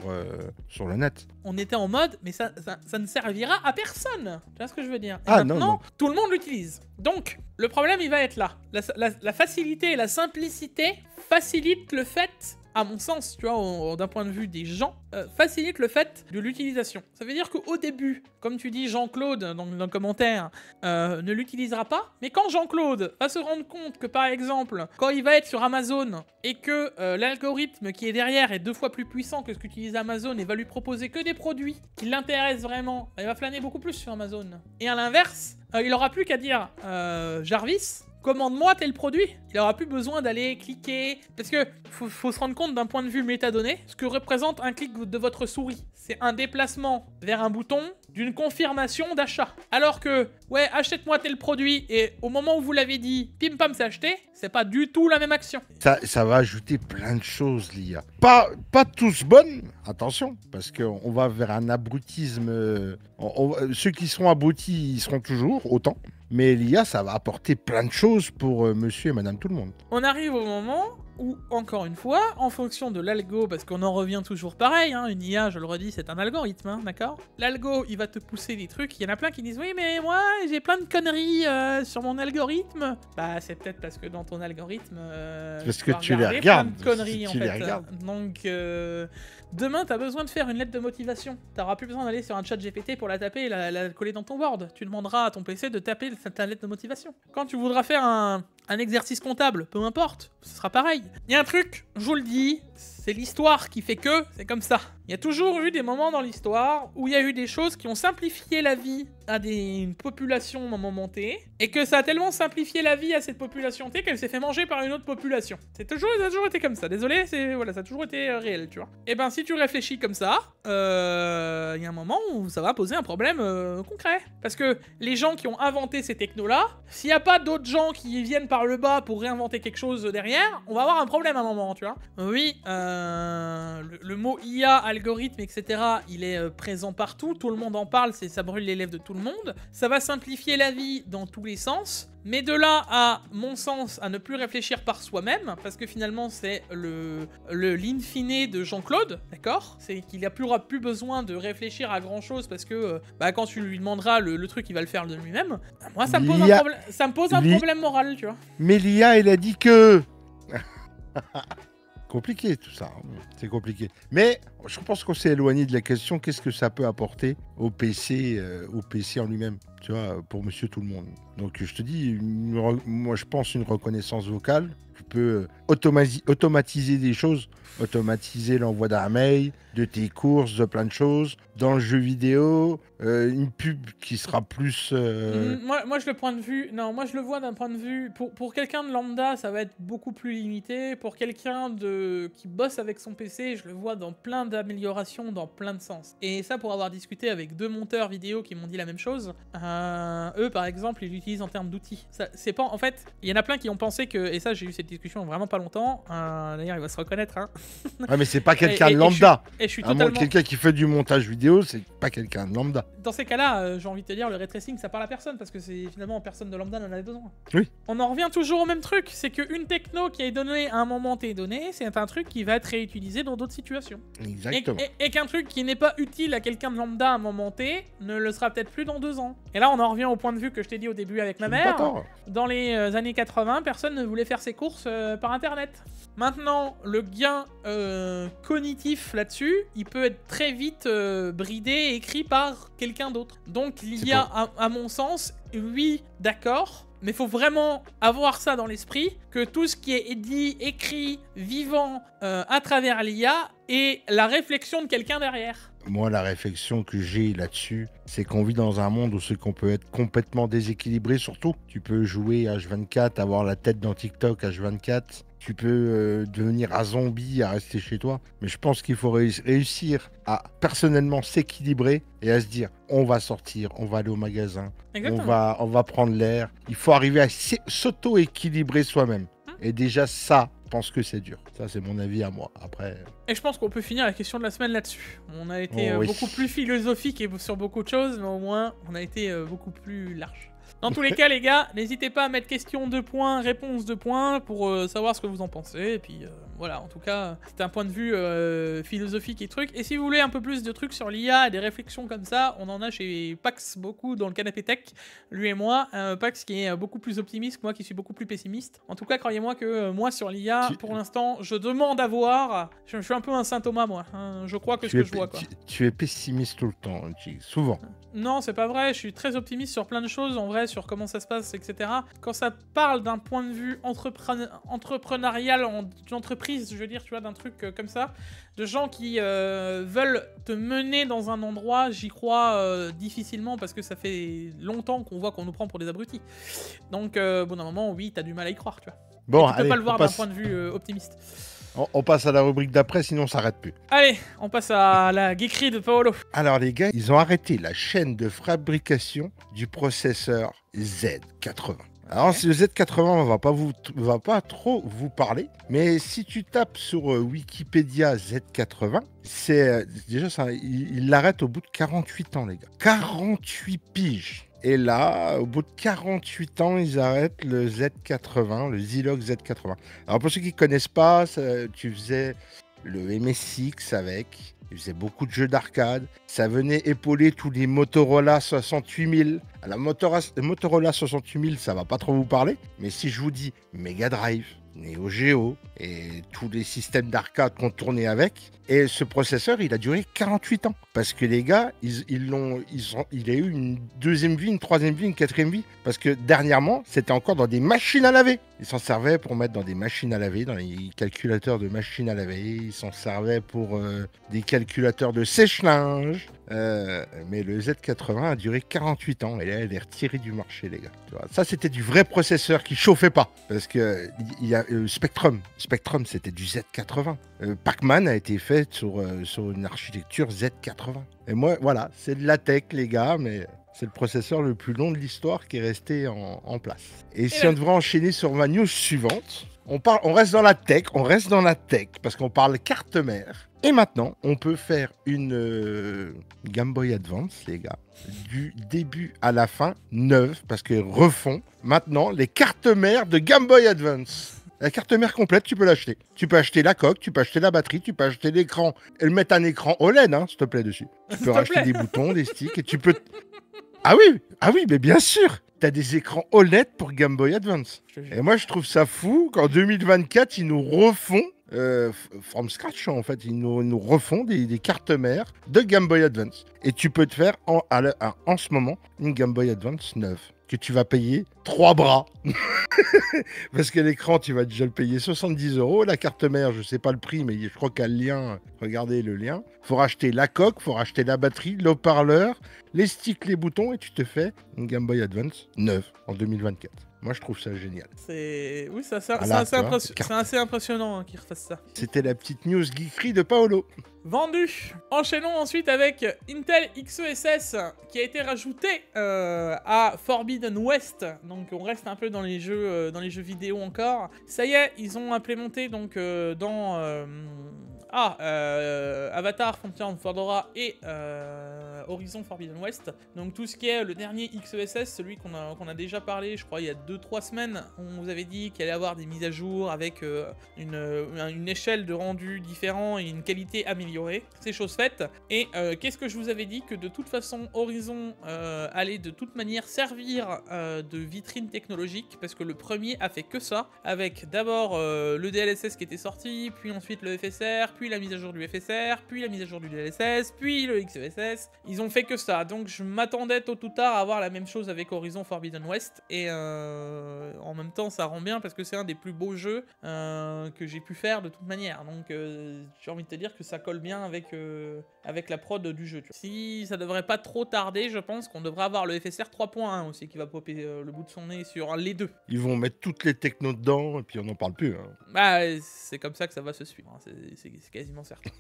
le net. On était en mode, mais ça ne servira à personne. Tu vois ce que je veux dire? Et maintenant, non. Tout le monde l'utilise. Donc, le problème, il va être là. La facilité et la simplicité facilitent le fait, à mon sens, tu vois, d'un point de vue des gens, facilite le fait de l'utilisation. Ça veut dire qu'au début, comme tu dis Jean-Claude dans le commentaire, ne l'utilisera pas, mais quand Jean-Claude va se rendre compte que par exemple, quand il va être sur Amazon et que l'algorithme qui est derrière est 2 fois plus puissant que ce qu'utilise Amazon et va lui proposer que des produits qui l'intéressent vraiment, il va flâner beaucoup plus sur Amazon. Et à l'inverse, il aura plus qu'à dire Jarvis, commande-moi tel produit. Il aura plus besoin d'aller cliquer. Parce que faut se rendre compte d'un point de vue métadonnées, ce que représente un clic de votre souris. C'est un déplacement vers un bouton d'une confirmation d'achat. Alors que, ouais, achète-moi tel produit, et au moment où vous l'avez dit, pim pam, c'est acheté, c'est pas du tout la même action. Ça va ajouter plein de choses, l'IA. Pas tous bonnes, attention, parce qu'on va vers un abrutisme. Ceux qui seront abrutis, ils seront toujours, autant. Mais l'IA, ça va apporter plein de choses pour monsieur et madame tout le monde. On arrive au moment où, encore une fois, en fonction de l'algo, parce qu'on en revient toujours pareil, hein, une IA, je le redis, c'est un algorithme, hein, d'accord? L'algo, il va te pousser des trucs, il y en a plein qui disent « Oui, mais moi, j'ai plein de conneries sur mon algorithme. » Bah, c'est peut-être parce que dans ton algorithme, parce que tu les regardes. Plein de conneries, en fait. Donc, demain, t'as besoin de faire une lettre de motivation. T'auras plus besoin d'aller sur un chat GPT pour la taper et la coller dans ton Word. Tu demanderas à ton PC de taper ta lettre de motivation. Quand tu voudras faire un exercice comptable, peu importe, ce sera pareil. Il y a un truc, je vous le dis, c'est l'histoire qui fait que c'est comme ça. Il y a toujours eu des moments dans l'histoire où il y a eu des choses qui ont simplifié la vie à une population à un moment T, et que ça a tellement simplifié la vie à cette population T qu'elle s'est fait manger par une autre population. Ça a toujours été comme ça. Désolé, voilà, ça a toujours été réel, tu vois. Et ben, si tu réfléchis comme ça, il y a un moment où ça va poser un problème concret. Parce que les gens qui ont inventé ces technos-là, s'il n'y a pas d'autres gens qui viennent par le bas pour réinventer quelque chose derrière, on va avoir un problème à un moment, tu vois. Oui, le mot IA, algorithme, etc., il est présent partout, tout le monde en parle, ça brûle les lèvres de tout le monde. Ça va simplifier la vie dans tous les sens. Mais de là à, mon sens, à ne plus réfléchir par soi-même, parce que finalement c'est l'infini de Jean-Claude, d'accord? C'est qu'il n'a plus besoin de réfléchir à grand-chose, parce que quand tu lui demanderas le truc, il va le faire de lui-même. Moi, ça me pose un problème moral, tu vois. Mais l'IA, elle a dit que... Compliqué tout ça, c'est compliqué. Mais je pense qu'on s'est éloigné de la question, qu'est-ce que ça peut apporter au PC en lui-même, tu vois, pour monsieur tout le monde. Donc je te dis, moi je pense une reconnaissance vocale, tu peux automatiser des choses, automatiser l'envoi d'un mail, de tes courses, de plein de choses, dans le jeu vidéo, une pub qui sera plus... Moi je le vois d'un point de vue... Pour quelqu'un de lambda, ça va être beaucoup plus limité. Pour quelqu'un qui bosse avec son PC, je le vois dans plein d'améliorations, dans plein de sens. Et ça, pour avoir discuté avec 2 monteurs vidéo qui m'ont dit la même chose, eux, par exemple, ils l'utilisent en termes d'outils. En fait, il y en a plein qui ont pensé que... Et ça, j'ai eu cette discussion vraiment pas longtemps. D'ailleurs, il va se reconnaître, hein. Ouais, mais c'est pas quelqu'un de lambda. Et je suis À moins totalement... que quelqu'un qui fait du montage vidéo, c'est pas quelqu'un de lambda. Dans ces cas-là, j'ai envie de te dire, le ray tracing, ça parle à personne, parce que c'est finalement personne de lambda n'en avait besoin. Oui. On en revient toujours au même truc, c'est qu'une techno qui est donnée à un moment T donné, c'est un truc qui va être réutilisé dans d'autres situations. Exactement. Et qu'un truc qui n'est pas utile à quelqu'un de lambda à un moment T ne le sera peut-être plus dans 2 ans. Et là, on en revient au point de vue que je t'ai dit au début avec ma mère. Dans les années 80, personne ne voulait faire ses courses par internet. Maintenant, le gain cognitif là-dessus, il peut être très vite bridé et écrit par quelqu'un d'autre. Donc l'IA, à mon sens, oui, d'accord, mais il faut vraiment avoir ça dans l'esprit, que tout ce qui est dit, écrit, vivant à travers l'IA est la réflexion de quelqu'un derrière. Moi, la réflexion que j'ai là-dessus, c'est qu'on vit dans un monde où c'est qu'on peut être complètement déséquilibré, surtout. Tu peux jouer H24, avoir la tête dans TikTok H24. Tu peux devenir un zombie à rester chez toi. Mais je pense qu'il faut réussir à personnellement s'équilibrer et à se dire, on va sortir, on va aller au magasin, on va prendre l'air. Il faut arriver à s'auto-équilibrer soi-même. Et déjà ça, je pense que c'est dur. Ça, c'est mon avis à moi. Après... Et je pense qu'on peut finir la question de la semaine là-dessus. On a été beaucoup plus philosophique et sur beaucoup de choses, mais au moins, on a été beaucoup plus large. Dans tous les cas, les gars, n'hésitez pas à mettre question 2 points, réponse 2 points pour savoir ce que vous en pensez. Et puis voilà, en tout cas, c'est un point de vue philosophique et truc. Et si vous voulez un peu plus de trucs sur l'IA et des réflexions comme ça, on en a chez Pax beaucoup dans le canapé tech, lui et moi. Pax qui est beaucoup plus optimiste que moi qui suis beaucoup plus pessimiste. En tout cas, croyez-moi que moi sur l'IA, pour l'instant, je demande à voir. Je suis un peu un saint Thomas, moi. Hein, je crois que ce que je vois, quoi. Tu es pessimiste tout le temps, souvent. Non, c'est pas vrai, je suis très optimiste sur plein de choses, en vrai, sur comment ça se passe, etc. Quand ça parle d'un point de vue entrepreneurial, d'entreprise, je veux dire, tu vois, d'un truc comme ça, de gens qui veulent te mener dans un endroit, j'y crois difficilement, parce que ça fait longtemps qu'on voit qu'on nous prend pour des abrutis. Donc, bon, d'un moment, oui, t'as du mal à y croire, tu vois. Bon, tu peux pas le voir d'un point de vue optimiste. On passe à la rubrique d'après, sinon ça s'arrête plus. Allez, on passe à la geekerie de Paolo. Alors les gars, ils ont arrêté la chaîne de fabrication du processeur Z80. Alors le Z80, on va pas trop vous parler, mais si tu tapes sur Wikipédia Z80, c'est déjà ça, il l'arrête au bout de 48 ans les gars. 48 piges. Et là, au bout de 48 ans, ils arrêtent le Z80, le Zilog Z80. Alors pour ceux qui ne connaissent pas, tu faisais le MSX avec, tu faisais beaucoup de jeux d'arcade, ça venait épauler tous les Motorola 68000. La Motorola 68000, ça va pas trop vous parler, mais si je vous dis Mega Drive, Neo Geo et tous les systèmes d'arcade qu'on tournait avec. Et ce processeur, il a duré 48 ans. Parce que les gars, il a eu une deuxième vie, une troisième vie, une quatrième vie. Parce que dernièrement, c'était encore dans des machines à laver. Ils s'en servaient pour mettre dans des machines à laver, dans les calculateurs de machines à laver. Ils s'en servaient pour des calculateurs de sèche-linge. Mais le Z80 a duré 48 ans. Et là, il est retiré du marché, les gars. Tu vois, ça, c'était du vrai processeur qui chauffait pas. Parce que il y a Spectrum. Spectrum, c'était du Z80. Pac-Man a été fait sur une architecture Z80. Et moi, voilà, c'est de la tech, les gars, mais c'est le processeur le plus long de l'histoire qui est resté en place. Et si on devrait enchaîner sur ma news suivante, on reste dans la tech, parce qu'on parle carte mère. Et maintenant, on peut faire une Game Boy Advance, les gars, du début à la fin, neuve, parce que refont maintenant les cartes mères de Game Boy Advance. La carte mère complète, tu peux l'acheter. Tu peux acheter la coque, tu peux acheter la batterie, tu peux acheter l'écran. Elles mettent un écran OLED, hein, s'il te plaît, dessus. Tu peux racheter des boutons, des sticks, et tu peux... Ah oui, mais bien sûr. T'as des écrans OLED pour Game Boy Advance. Et moi, je trouve ça fou qu'en 2024, ils nous refont, from scratch, en fait, ils nous refont des cartes mères de Game Boy Advance. Et tu peux te faire, en ce moment, une Game Boy Advance neuve, que tu vas payer 3 bras. Parce que l'écran, tu vas déjà le payer 70 €. La carte mère, je sais pas le prix, mais je crois qu'il y a le lien. Regardez le lien. Faut racheter la coque, faut racheter la batterie, le haut-parleur, les sticks, les boutons, et tu te fais une Game Boy Advance neuve en 2024. Moi, je trouve ça génial. Oui, c'est assez impressionnant hein, qu'ils refassent ça. C'était la petite news geekerie de Paolo. Vendu. Enchaînons ensuite avec Intel XeSS qui a été rajouté à Forbidden West. Donc on reste un peu dans les jeux vidéo encore. Ça y est, ils ont implémenté donc dans Avatar, Frontier of Pandora et Horizon Forbidden West. Donc tout ce qui est le dernier XeSS, celui qu'on a déjà parlé, je crois il y a 2-3 semaines, on vous avait dit qu'il allait avoir des mises à jour avec une échelle de rendu différent et une qualité améliorée. C'est chose faite. Et qu'est-ce que je vous avais dit? Que de toute façon Horizon allait de toute manière servir de vitrine technologique, parce que le premier a fait que ça, avec d'abord le DLSS qui était sorti, puis ensuite le FSR, puis la mise à jour du FSR, puis la mise à jour du DLSS, puis le XeSS. Ils ont fait que ça, donc je m'attendais tôt ou tard à avoir la même chose avec Horizon Forbidden West, et en même temps ça rend bien parce que c'est un des plus beaux jeux que j'ai pu faire de toute manière, donc j'ai envie de te dire que ça colle bien avec la prod du jeu. Tu vois. Si ça devrait pas trop tarder, je pense qu'on devrait avoir le FSR 3.1 aussi qui va popper le bout de son nez sur les deux. Ils vont mettre toutes les technos dedans et puis on n'en parle plus. Hein. Bah c'est comme ça que ça va se suivre, hein. C'est quasiment certain.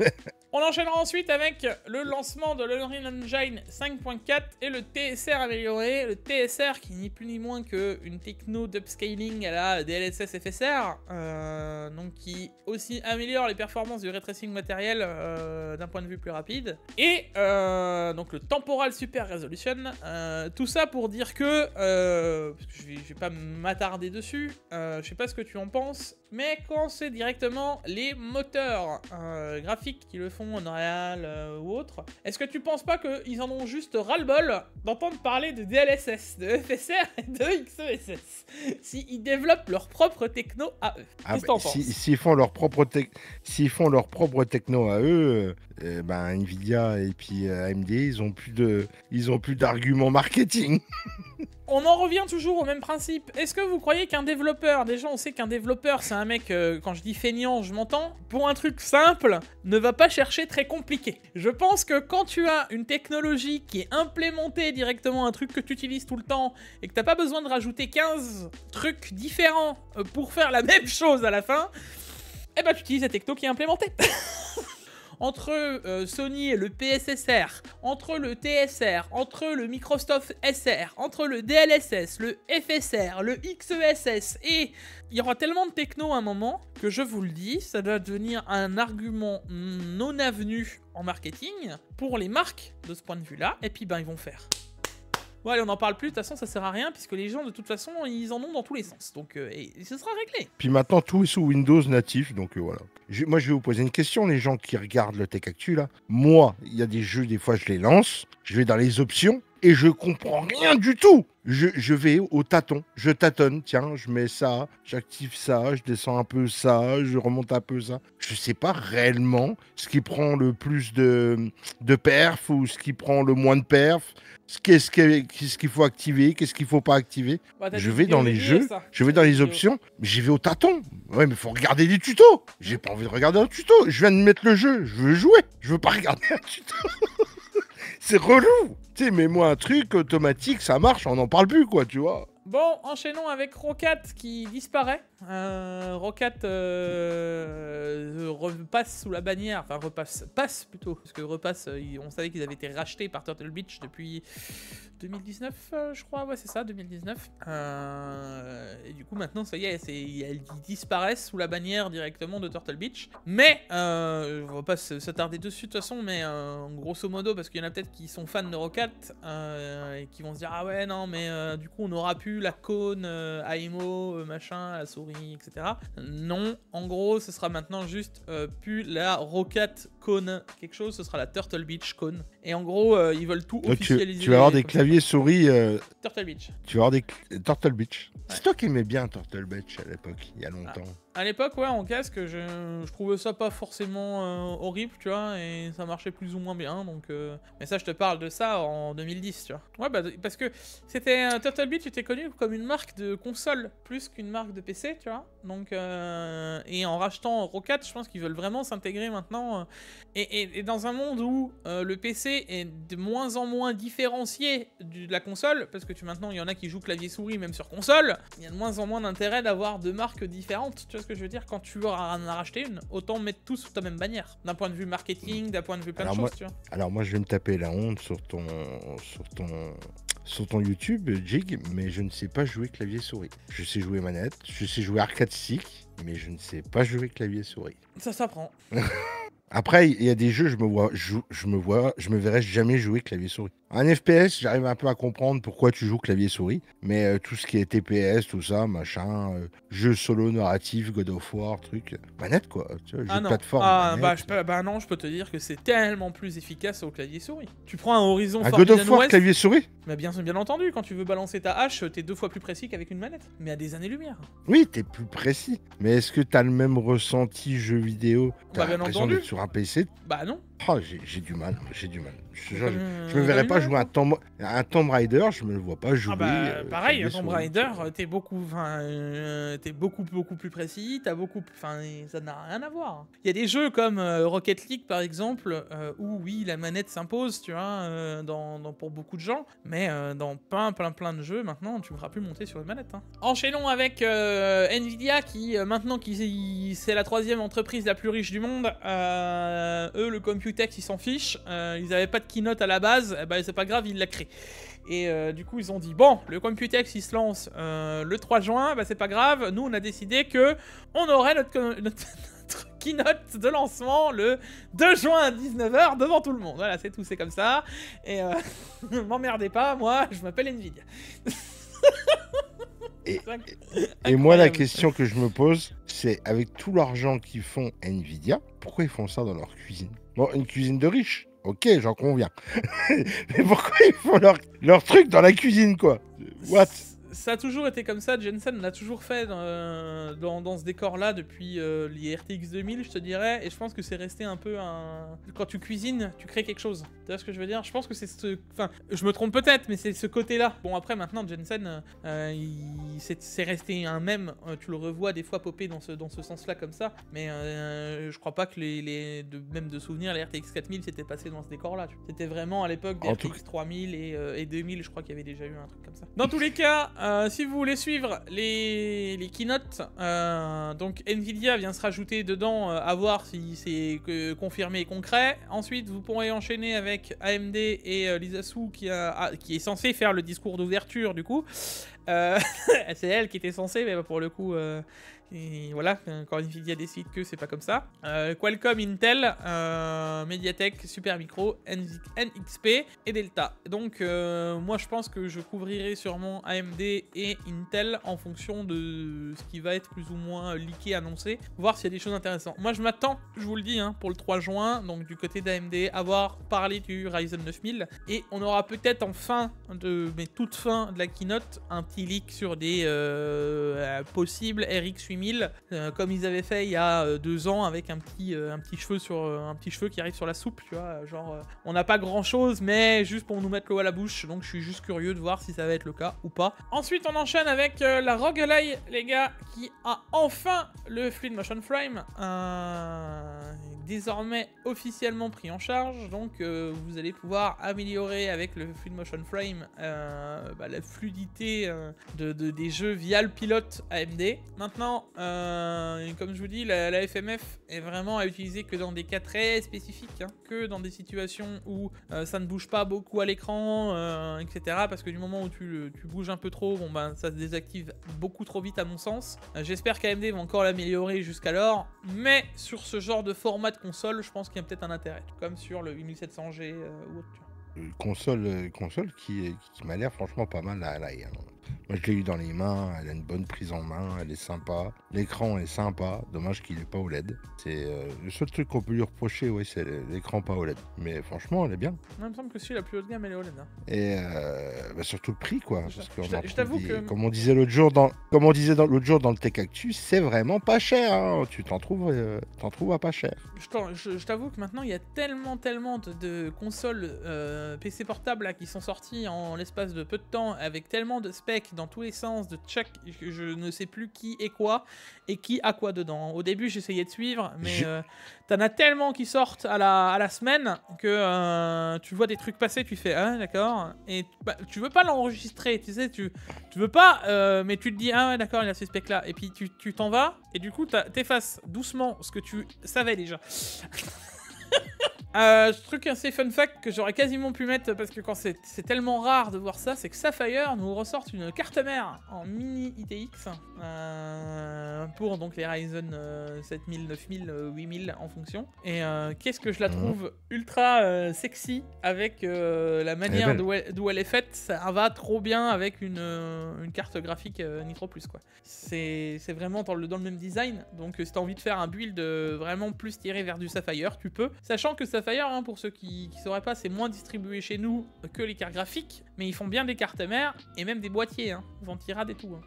On enchaînera ensuite avec le lancement de l'Unreal Engine 5.4 et le TSR amélioré. Le TSR qui n'est plus ni moins qu'une techno d'upscaling à la DLSS FSR, donc qui aussi améliore les performances du ray tracing matériel d'un point de vue plus rapide. Et donc le Temporal Super Resolution. Tout ça pour dire que, parce que je vais pas m'attarder dessus, je sais pas ce que tu en penses, mais quand c'est directement les moteurs graphiques qui le font, Unreal ou autre, est-ce que tu penses pas qu'ils en ont juste ras-le-bol d'entendre parler de DLSS, de FSR et de XeSS s'ils développent leur propre techno à eux? Qu'est-ce que t'en penses? S'ils font leur propre techno à eux, ben Nvidia et puis AMD, ils ont plus d'arguments marketing. On en revient toujours au même principe. Est-ce que vous croyez qu'un développeur, déjà on sait qu'un développeur c'est un mec, quand je dis feignant, je m'entends, pour un truc simple, ne va pas chercher très compliqué. Je pense que quand tu as une technologie qui est implémentée directement, un truc que tu utilises tout le temps, et que t'as pas besoin de rajouter 15 trucs différents pour faire la même chose à la fin, eh ben tu utilises la techno qui est implémentée. Entre Sony et le PSSR, entre le TSR, entre le Microsoft SR, entre le DLSS, le FSR, le XeSS, et il y aura tellement de techno à un moment que je vous le dis, ça doit devenir un argument non avenu en marketing pour les marques de ce point de vue-là, et puis ben ils vont faire. Bon allez, on n'en parle plus, de toute façon ça sert à rien, puisque les gens de toute façon ils en ont dans tous les sens, donc et ce sera réglé. Puis maintenant tout est sous Windows natif, donc voilà. Moi je vais vous poser une question, les gens qui regardent le Tech Actu là. Moi, il y a des jeux, des fois je les lance, je vais dans les options, et je comprends rien du tout. Je vais au tâton, je tâtonne, tiens, je mets ça, j'active ça, je descends un peu ça, je remonte un peu ça. Je sais pas réellement ce qui prend le plus de perf ou ce qui prend le moins de perf, qu'est-ce qu'il faut activer, qu'est-ce qu'il faut pas activer. Bah, je vais dans les jeux, je vais dans les options, mais j'y vais au tâton. Ouais, mais faut regarder des tutos. J'ai pas envie de regarder un tuto, je viens de mettre le jeu, je veux jouer, je veux pas regarder un tuto. C'est relou. Tu sais, mets-moi un truc automatique, ça marche, on n'en parle plus, quoi, tu vois. Bon, enchaînons avec Roccat qui disparaît. Roccat repasse sous la bannière, enfin passe plutôt, parce que repasse, on savait qu'ils avaient été rachetés par Turtle Beach depuis 2019, je crois, ouais c'est ça, 2019. Et du coup maintenant ça y est, ils disparaissent sous la bannière directement de Turtle Beach. Mais, on va pas s'attarder dessus de toute façon, mais grosso modo, parce qu'il y en a peut-être qui sont fans de Roccat et qui vont se dire ah ouais non mais du coup on aura pu la cône AIMO, machin, la souris, etc. Non, en gros ce sera maintenant juste plus la Roccat cône quelque chose, ce sera la Turtle Beach cône. Et en gros ils veulent tout officialiser. Tu vas avoir des claviers souris. Turtle Beach. Tu vas avoir des Turtle Beach. Ouais. C'est toi qui aimais bien Turtle Beach à l'époque, il y a longtemps. À l'époque, ouais, en casque, je trouvais ça pas forcément horrible, tu vois, et ça marchait plus ou moins bien, donc... Mais ça, je te parle de ça en 2010, tu vois. Ouais, bah, parce que c'était... Turtle Beach était connu comme une marque de console, plus qu'une marque de PC, tu vois. Donc, et en rachetant Roccat, je pense qu'ils veulent vraiment s'intégrer maintenant Et dans un monde où le PC est de moins en moins différencié de la console, parce que maintenant il y en a qui jouent clavier-souris même sur console, il y a de moins en moins d'intérêt d'avoir deux marques différentes. Tu vois ce que je veux dire? Quand tu veux en racheter une, autant mettre tout sous ta même bannière. D'un point de vue marketing, d'un point de vue plein de choses, tu vois. Alors moi je vais me taper la honte sur ton YouTube, Jig, mais je ne sais pas jouer clavier-souris. Je sais jouer manette, je sais jouer arcade stick, mais je ne sais pas jouer clavier-souris. Ça s'apprend. Après, il y a des jeux, je me verrais jamais jouer clavier-souris. Un FPS, j'arrive un peu à comprendre pourquoi tu joues clavier-souris, mais tout ce qui est TPS, tout ça, machin, jeu solo narratif, God of War, truc, manette quoi, tu vois, jeu de plateforme. Non, je peux te dire que c'est tellement plus efficace au clavier-souris. Tu prends un Horizon Forbidden West. God of War clavier-souris. Mais bien entendu, quand tu veux balancer ta hache, t'es 2 fois plus précis qu'avec une manette, mais à des années-lumière. Oui, t'es plus précis, mais est-ce que t'as le même ressenti jeu vidéo? T'as l'impression d'être sur un PC? Bah non. Oh, j'ai du mal. Je me verrais pas jouer un Tomb Raider, je me le vois pas jouer. Pareil, un Tomb Raider, t'es beaucoup plus précis, ça n'a rien à voir. Il y a des jeux comme Rocket League par exemple, où oui, la manette s'impose, tu vois, pour beaucoup de gens, mais dans plein de jeux, maintenant, tu ne pourras plus monter sur une manette. Hein. Enchaînons avec Nvidia, qui maintenant, c'est la 3e entreprise la plus riche du monde. Eux, le Computex, ils s'en fichent. Ils avaient pas de keynote à la base, c'est pas grave, ils l'a créé. Et du coup, ils ont dit, bon, le Computex, il se lance le 3 juin, c'est pas grave, nous, on a décidé que on aurait notre keynote de lancement le 2 juin à 19h devant tout le monde. Voilà, c'est tout, c'est comme ça. Et m'emmerdez pas, moi, je m'appelle Nvidia. Et moi, la question que je me pose, c'est avec tout l'argent qu'ils font Nvidia, pourquoi ils font ça dans leur cuisine? Bon, une cuisine de riches, ok, j'en conviens. Mais pourquoi ils font leur truc dans la cuisine, quoi? What? Ça a toujours été comme ça, Jensen l'a toujours fait dans ce décor-là depuis les RTX 2000, je te dirais, et je pense que c'est resté un peu un... Quand tu cuisines, tu crées quelque chose. Tu vois ce que je veux dire? Je pense que c'est Enfin, je me trompe peut-être, mais c'est ce côté-là. Bon, après, maintenant, Jensen, c'est resté un mème, tu le revois des fois popper dans ce sens-là comme ça, mais je crois pas que même de souvenirs, les RTX 4000 s'étaient passés dans ce décor-là. C'était vraiment à l'époque des RTX 3000 et 2000, je crois qu'il y avait déjà eu un truc comme ça. Dans tous les cas, si vous voulez suivre les keynotes, donc Nvidia vient se rajouter dedans, à voir si c'est confirmé et concret. Ensuite, vous pourrez enchaîner avec AMD et Lisa Su qui est censée faire le discours d'ouverture du coup. C'est elle qui était censée, mais pour le coup... Et voilà, quand Nvidia décide que c'est pas comme ça. Qualcomm, Intel, Mediatek, Supermicro, NXP et Delta. Donc moi je pense que je couvrirai sûrement AMD et Intel en fonction de ce qui va être plus ou moins leaké, annoncé, voir s'il y a des choses intéressantes. Moi je m'attends, je vous le dis, pour le 3 juin, donc du côté d'AMD, avoir parlé du Ryzen 9000 et on aura peut-être mais toute fin de la keynote, un petit leak sur des possibles RX 8000, comme ils avaient fait il y a 2 ans avec un petit cheveu qui arrive sur la soupe, tu vois, genre on n'a pas grand chose mais juste pour nous mettre l'eau à la bouche, donc je suis juste curieux de voir si ça va être le cas ou pas. Ensuite on enchaîne avec la ROG Ally, les gars, qui a enfin le Fluid Motion Frame, désormais officiellement pris en charge, donc vous allez pouvoir améliorer avec le Fluid Motion Frame la fluidité des jeux via le pilote AMD. Maintenant, comme je vous dis, la FMF est vraiment à utiliser que dans des cas très spécifiques, que dans des situations où ça ne bouge pas beaucoup à l'écran, etc. Parce que du moment où tu bouges un peu trop, ça se désactive beaucoup trop vite à mon sens. J'espère qu'AMD va encore l'améliorer jusqu'alors, mais sur ce genre de format de console, je pense qu'il y a peut-être un intérêt, comme sur le 8700G ou autre. Console qui m'a l'air franchement pas mal à l'œil. Moi je l'ai eu dans les mains, elle a une bonne prise en main, elle est sympa, l'écran est sympa, dommage qu'il n'est pas OLED. C'est le seul truc qu'on peut lui reprocher, ouais, c'est l'écran pas OLED. Mais franchement elle est bien. Il me semble que si la plus haut de gamme elle est OLED. Et surtout le prix quoi. Je t'avoue que... Comme on disait l'autre jour dans le Tech Actu, c'est vraiment pas cher. Tu t'en trouves à pas cher. Je t'avoue que maintenant il y a tellement de consoles PC portables là, qui sont sorties en l'espace de peu de temps avec tellement de specs specs dans tous les sens de chaque, je ne sais plus qui est quoi et qui a quoi dedans. Au début, j'essayais de suivre, mais t'en as tellement qui sortent à la semaine que tu vois des trucs passer, tu fais ah d'accord, et tu veux pas l'enregistrer, tu sais, tu veux pas, mais tu te dis ah ouais d'accord, il a ces specs là, et puis tu t'en vas et du coup t'effaces doucement ce que tu savais déjà. Truc assez fun fact que j'aurais quasiment pu mettre parce que quand c'est tellement rare de voir ça, c'est que Sapphire nous ressortent une carte mère en mini ITX pour donc les Ryzen 7000, 9000, 8000 en fonction. Et qu'est-ce que je la trouve ultra sexy avec la manière d'où elle est faite. Ça va trop bien avec une carte graphique Nitro Plus quoi. C'est vraiment dans le même design. Donc si t'as envie de faire un build vraiment plus tiré vers du Sapphire, tu peux. Sachant que Sapphire, hein, pour ceux qui sauraient pas, c'est moins distribué chez nous que les cartes graphiques, mais ils font bien des cartes mères et même des boîtiers, hein, ventirades et tout. Hein,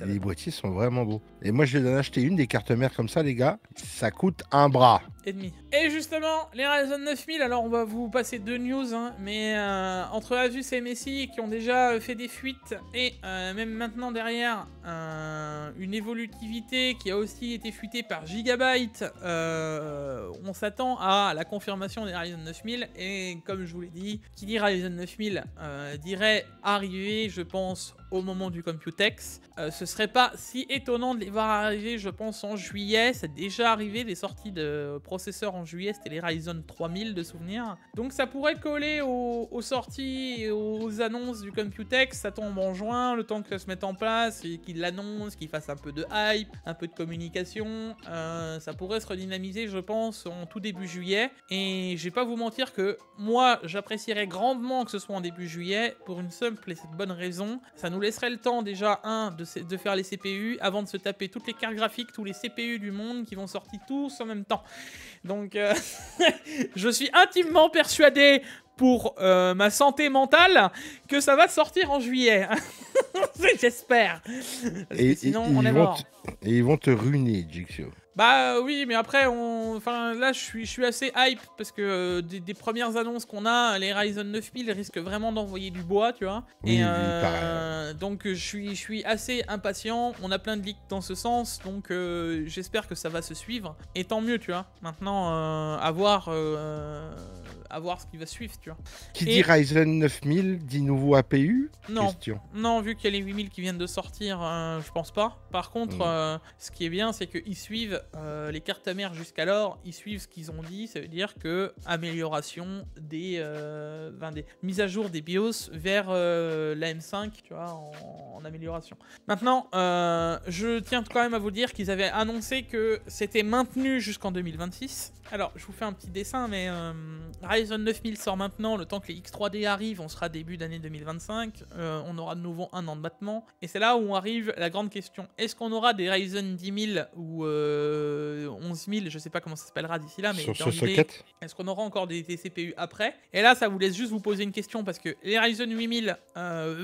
les boîtiers sont vraiment beaux. Et moi, je vais en acheter une des cartes mères comme ça, les gars. Ça coûte un bras. Et demi. Et justement, les Ryzen 9000, alors on va vous passer 2 news, hein, mais entre Asus et MSI qui ont déjà fait des fuites et même maintenant derrière une évolutivité qui a aussi été fuitée par Gigabyte, on s'attend à la confirmation des Ryzen 9000 et comme je vous l'ai dit, qui dit Ryzen 9000 dirait arriver, je pense, au moment du Computex. Ce serait pas si étonnant de les voir arriver, je pense, en juillet. C'est déjà arrivé, les sorties de processeurs en juillet, c'était les Ryzen 3000 de souvenir. Donc ça pourrait coller aux sorties et aux annonces du Computex. Ça tombe en juin, le temps que ça se mette en place, et qu'ils l'annoncent, qu'ils fassent un peu de hype, un peu de communication. Ça pourrait se redynamiser, je pense, en tout début juillet. Et je vais pas vous mentir que moi, j'apprécierais grandement que ce soit en début juillet, pour une simple et bonne raison. Ça nous laisserait le temps déjà, de faire les CPU avant de se taper toutes les cartes graphiques, tous les CPU du monde qui vont sortir tous en même temps. Donc je suis intimement persuadé pour ma santé mentale que ça va sortir en juillet. J'espère. Sinon on est mort. Et ils vont te ruiner, Jixio. Bah oui, mais après, enfin là, je suis assez hype parce que des premières annonces qu'on a, les Ryzen 9000 risquent vraiment d'envoyer du bois, tu vois. Oui, et donc je suis assez impatient. On a plein de leaks dans ce sens, donc j'espère que ça va se suivre. Et tant mieux, tu vois. Maintenant, à voir ce qui va suivre, tu vois. Qui dit Ryzen 9000 dit nouveau APU? Non, vu qu'il y a les 8000 qui viennent de sortir, je pense pas. Par contre, ce qui est bien, c'est qu'ils suivent les cartes mères jusqu'alors, ils suivent ce qu'ils ont dit. Ça veut dire que amélioration des mises à jour des BIOS vers la M5, tu vois, en amélioration. Maintenant, je tiens quand même à vous dire qu'ils avaient annoncé que c'était maintenu jusqu'en 2026. Alors, je vous fais un petit dessin, mais Ryzen 9000 sort maintenant, le temps que les X3D arrivent, on sera début d'année 2025, on aura de nouveau un an de battement, et c'est là où arrive la grande question. Est-ce qu'on aura des Ryzen 10000 ou 11000, je sais pas comment ça s'appellera d'ici là, mais sur ce socket, est-ce qu'on aura encore des CPU après? Et là, ça vous laisse juste vous poser une question, parce que les Ryzen 8000,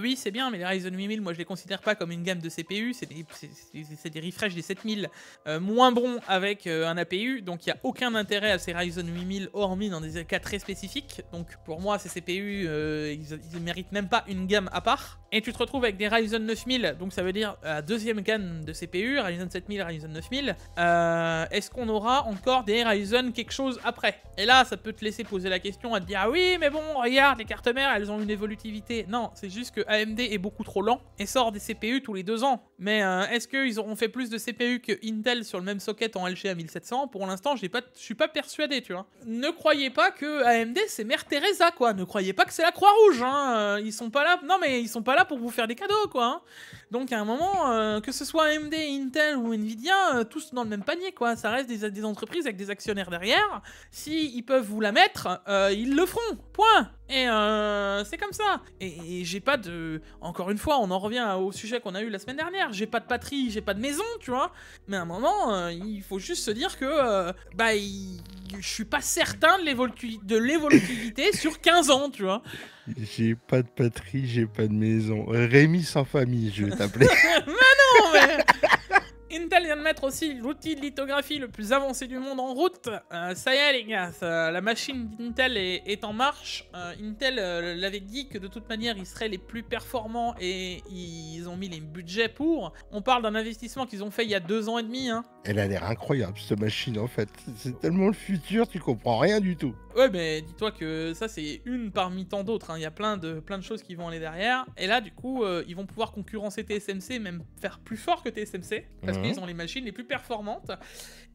oui, c'est bien, mais les Ryzen 8000, moi je les considère pas comme une gamme de CPU, c'est des refresh des 7000 moins bons avec un APU, donc il n'y a aucun intérêt à ces Ryzen 8000 hormis dans des cas très spécifiques. Donc pour moi ces CPU ils méritent même pas une gamme à part. Et tu te retrouves avec des Ryzen 9000, donc ça veut dire la deuxième gamme de CPU, Ryzen 7000, Ryzen 9000. Est-ce qu'on aura encore des Ryzen quelque chose après? Et là ça peut te laisser poser la question à te dire ah oui mais bon regarde les cartes mères elles ont une évolutivité. Non, c'est juste que AMD est beaucoup trop lent et sort des CPU tous les 2 ans. Mais est-ce qu'ils auront fait plus de CPU que Intel sur le même socket en LGA 1700? Pour l'instant je suis pas persuadé, tu vois. Ne croyez pas que AMD c'est Mère Teresa, quoi. Ne croyez pas que c'est la Croix-Rouge, hein. Ils sont pas là. Non, mais ils sont pas là pour vous faire des cadeaux, quoi. Hein. Donc à un moment, que ce soit AMD, Intel ou Nvidia, tous dans le même panier, quoi. Ça reste des entreprises avec des actionnaires derrière. Si ils peuvent vous la mettre, ils le feront. Point. Et c'est comme ça. Et j'ai pas de... Encore une fois, on en revient au sujet qu'on a eu la semaine dernière. J'ai pas de patrie, j'ai pas de maison, tu vois. Mais à un moment, il faut juste se dire que... je suis pas certain de l'évolutivité sur 15 ans, tu vois. J'ai pas de patrie, j'ai pas de maison. Rémi sans famille, je vais t'appeler. Mais non, mais... Intel vient de mettre aussi l'outil de lithographie le plus avancé du monde en route. Ça y est les gars, la machine d'Intel est en marche. Intel l'avait dit que de toute manière ils seraient les plus performants et ils ont mis les budgets pour. On parle d'un investissement qu'ils ont fait il y a 2 ans et demi. Hein. Elle a l'air incroyable cette machine en fait. C'est tellement le futur, tu comprends rien du tout. Ouais, mais dis-toi que ça c'est une parmi tant d'autres. Hein. Il y a plein de choses qui vont aller derrière. Et là du coup ils vont pouvoir concurrencer TSMC, même faire plus fort que TSMC, parce qu'ils ont les machines les plus performantes.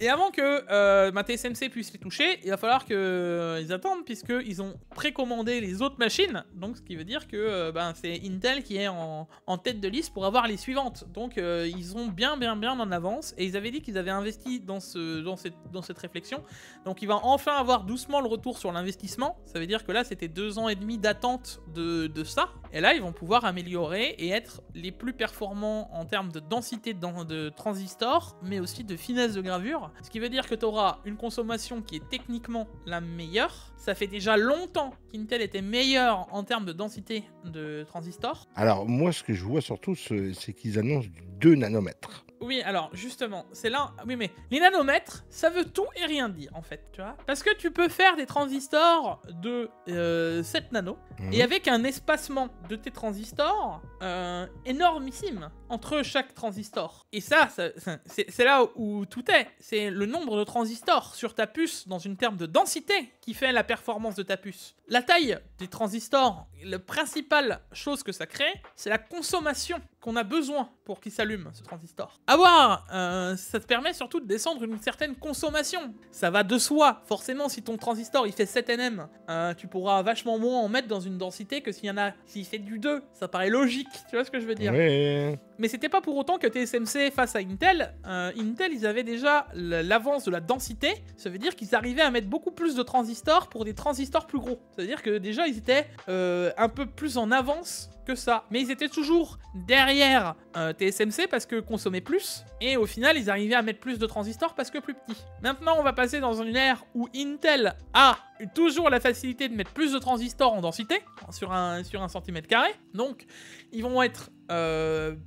Et avant que TSMC puisse les toucher, il va falloir qu'ils attendent, puisqu'ils ont précommandé les autres machines. Donc ce qui veut dire que c'est Intel qui est en tête de liste pour avoir les suivantes. Donc ils ont bien en avance. Et ils avaient dit qu'ils avaient investi dans cette réflexion. Donc il va enfin avoir doucement le retour sur l'investissement. Ça veut dire que là c'était 2 ans et demi d'attente de ça. Et là ils vont pouvoir améliorer et être les plus performants en termes de densité de transistors, mais aussi de finesse de gravure. Ce qui veut dire que tu auras une consommation qui est techniquement la meilleure. Ça fait déjà longtemps qu'Intel était meilleur en termes de densité de transistors. Alors moi ce que je vois surtout c'est qu'ils annoncent du 2 nanomètres. Oui, alors justement, c'est là... Oui, mais les nanomètres, ça veut tout et rien dire, en fait, tu vois. Parce que tu peux faire des transistors de 7 nanos, et avec un espacement de tes transistors énormissime entre chaque transistor. Et ça c'est là où tout est. C'est le nombre de transistors sur ta puce dans une terme de densité qui fait la performance de ta puce. La taille des transistors, la principale chose que ça crée, c'est la consommation qu'on a besoin pour qu'il s'allume, ce transistor. Ça te permet surtout de descendre une certaine consommation. Ça va de soi. Forcément, si ton transistor il fait 7 nm, tu pourras vachement moins en mettre dans une densité que s'il fait du 2. Ça paraît logique, tu vois ce que je veux dire? Oui. Mais c'était pas pour autant que TSMC face à Intel. Intel, ils avaient déjà l'avance de la densité. Ça veut dire qu'ils arrivaient à mettre beaucoup plus de transistors pour des transistors plus gros. Ça veut dire que déjà, ils étaient un peu plus en avance que ça. Mais ils étaient toujours derrière TSMC parce que consommaient plus. Et au final, ils arrivaient à mettre plus de transistors parce que plus petits. Maintenant, on va passer dans une ère où Intel a toujours la facilité de mettre plus de transistors en densité sur un centimètre carré. Donc, ils vont être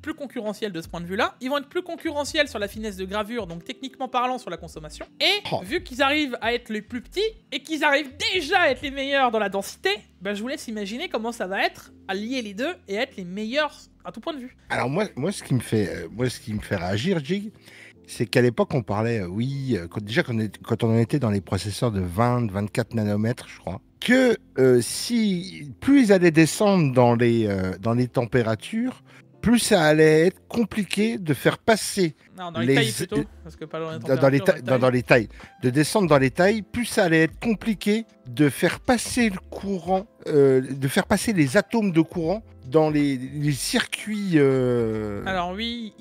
plus concurrentiels de ce point de vue-là. Ils vont être plus concurrentiels sur la finesse de gravure, donc techniquement parlant sur la consommation. Et vu qu'ils arrivent à être les plus petits et qu'ils arrivent déjà à être les meilleurs dans la densité, je vous laisse imaginer comment ça va être à lier les deux et être les meilleurs à tout point de vue. Alors moi ce qui me fait réagir, Jig, c'est qu'à l'époque on parlait, quand on était dans les processeurs de 20-24 nanomètres, je crois, que plus ils allaient descendre dans les températures, plus ça allait être compliqué de faire passer... Non, dans les tailles plutôt, parce que pas dans les tailles. De descendre dans les tailles, plus ça allait être compliqué de faire passer le courant, de faire passer les atomes de courant dans les circuits... Alors oui,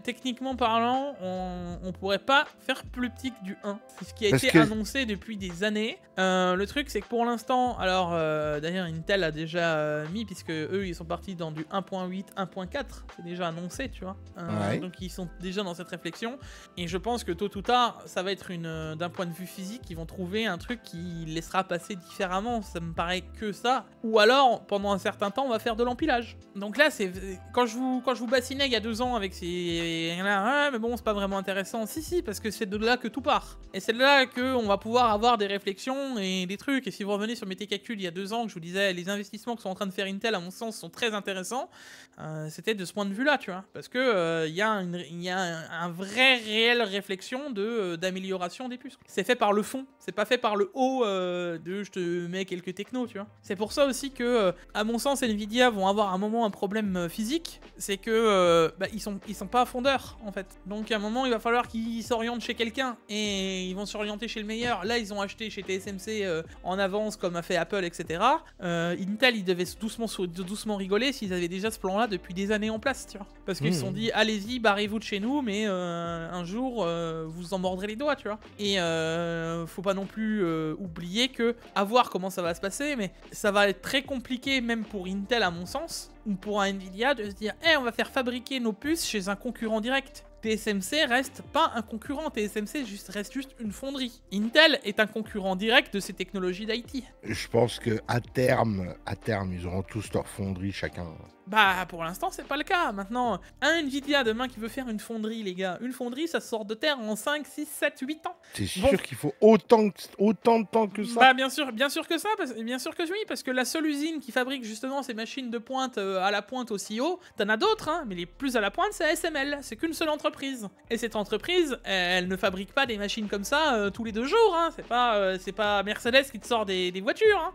techniquement parlant, on pourrait pas faire plus petit que du 1. C'est ce qui a été annoncé depuis des années. Le truc, c'est que pour l'instant, alors d'ailleurs Intel a déjà mis, puisque eux ils sont partis dans du 1.8, 1.4, c'est déjà annoncé, tu vois. Donc ils sont déjà dans cette réflexion. Et je pense que tôt ou tard, ça va être d'un point de vue physique, ils vont trouver un truc qui laissera passer différemment. Ça me paraît que ça. Ou alors, pendant un certain temps, on va faire de l'empilage. Donc là, c'est quand je vous bassinais il y a 2 ans avec ces... mais bon, c'est pas vraiment intéressant. Si, parce que c'est de là que tout part. Et c'est de là qu'on va pouvoir avoir des réflexions et des trucs. Et si vous revenez sur mes calculs il y a 2 ans, que je vous disais, les investissements que sont en train de faire Intel, à mon sens, sont très intéressants. C'était de ce point de vue-là, tu vois. Parce que il y a un vrai, réelle réflexion d'amélioration des puces. C'est fait par le fond. C'est pas fait par le haut je te mets quelques technos, tu vois. C'est pour ça aussi que, à mon sens, Nvidia vont avoir un moment un problème physique. C'est que ils sont pas à fondeur, en fait. Donc à un moment, il va falloir qu'ils s'orientent chez quelqu'un et ils vont s'orienter chez le meilleur. Là, ils ont acheté chez TSMC en avance, comme a fait Apple, etc. Intel, ils devaient doucement rigoler s'ils avaient déjà ce plan-là depuis des années en place, tu vois. Parce qu'ils se sont dit, allez-y, barrez-vous de chez nous, mais un jour, vous en mordrez les doigts, tu vois. Et faut pas non plus oublier que, à voir comment ça va se passer, mais ça va être très compliqué, même pour Intel, à mon sens, ou pour Nvidia, de se dire, on va faire fabriquer nos puces chez un concurrent direct. TSMC reste pas un concurrent, TSMC reste juste une fonderie. Intel est un concurrent direct de ces technologies d'IT. Je pense qu'à terme, ils auront tous leur fonderie chacun. Bah, pour l'instant, c'est pas le cas. Maintenant, un Nvidia demain qui veut faire une fonderie, les gars. Une fonderie, ça sort de terre en 5, 6, 7, 8 ans. T'es sûr qu'il faut autant de temps que ça? Bah, bien sûr que ça, bien sûr que oui, parce que la seule usine qui fabrique justement ces machines de pointe à la pointe aussi haut, t'en as d'autres, hein, mais les plus à la pointe, c'est ASML. C'est qu'une seule entreprise. Et cette entreprise, elle ne fabrique pas des machines comme ça tous les 2 jours, hein. C'est pas Mercedes qui te sort des voitures, hein.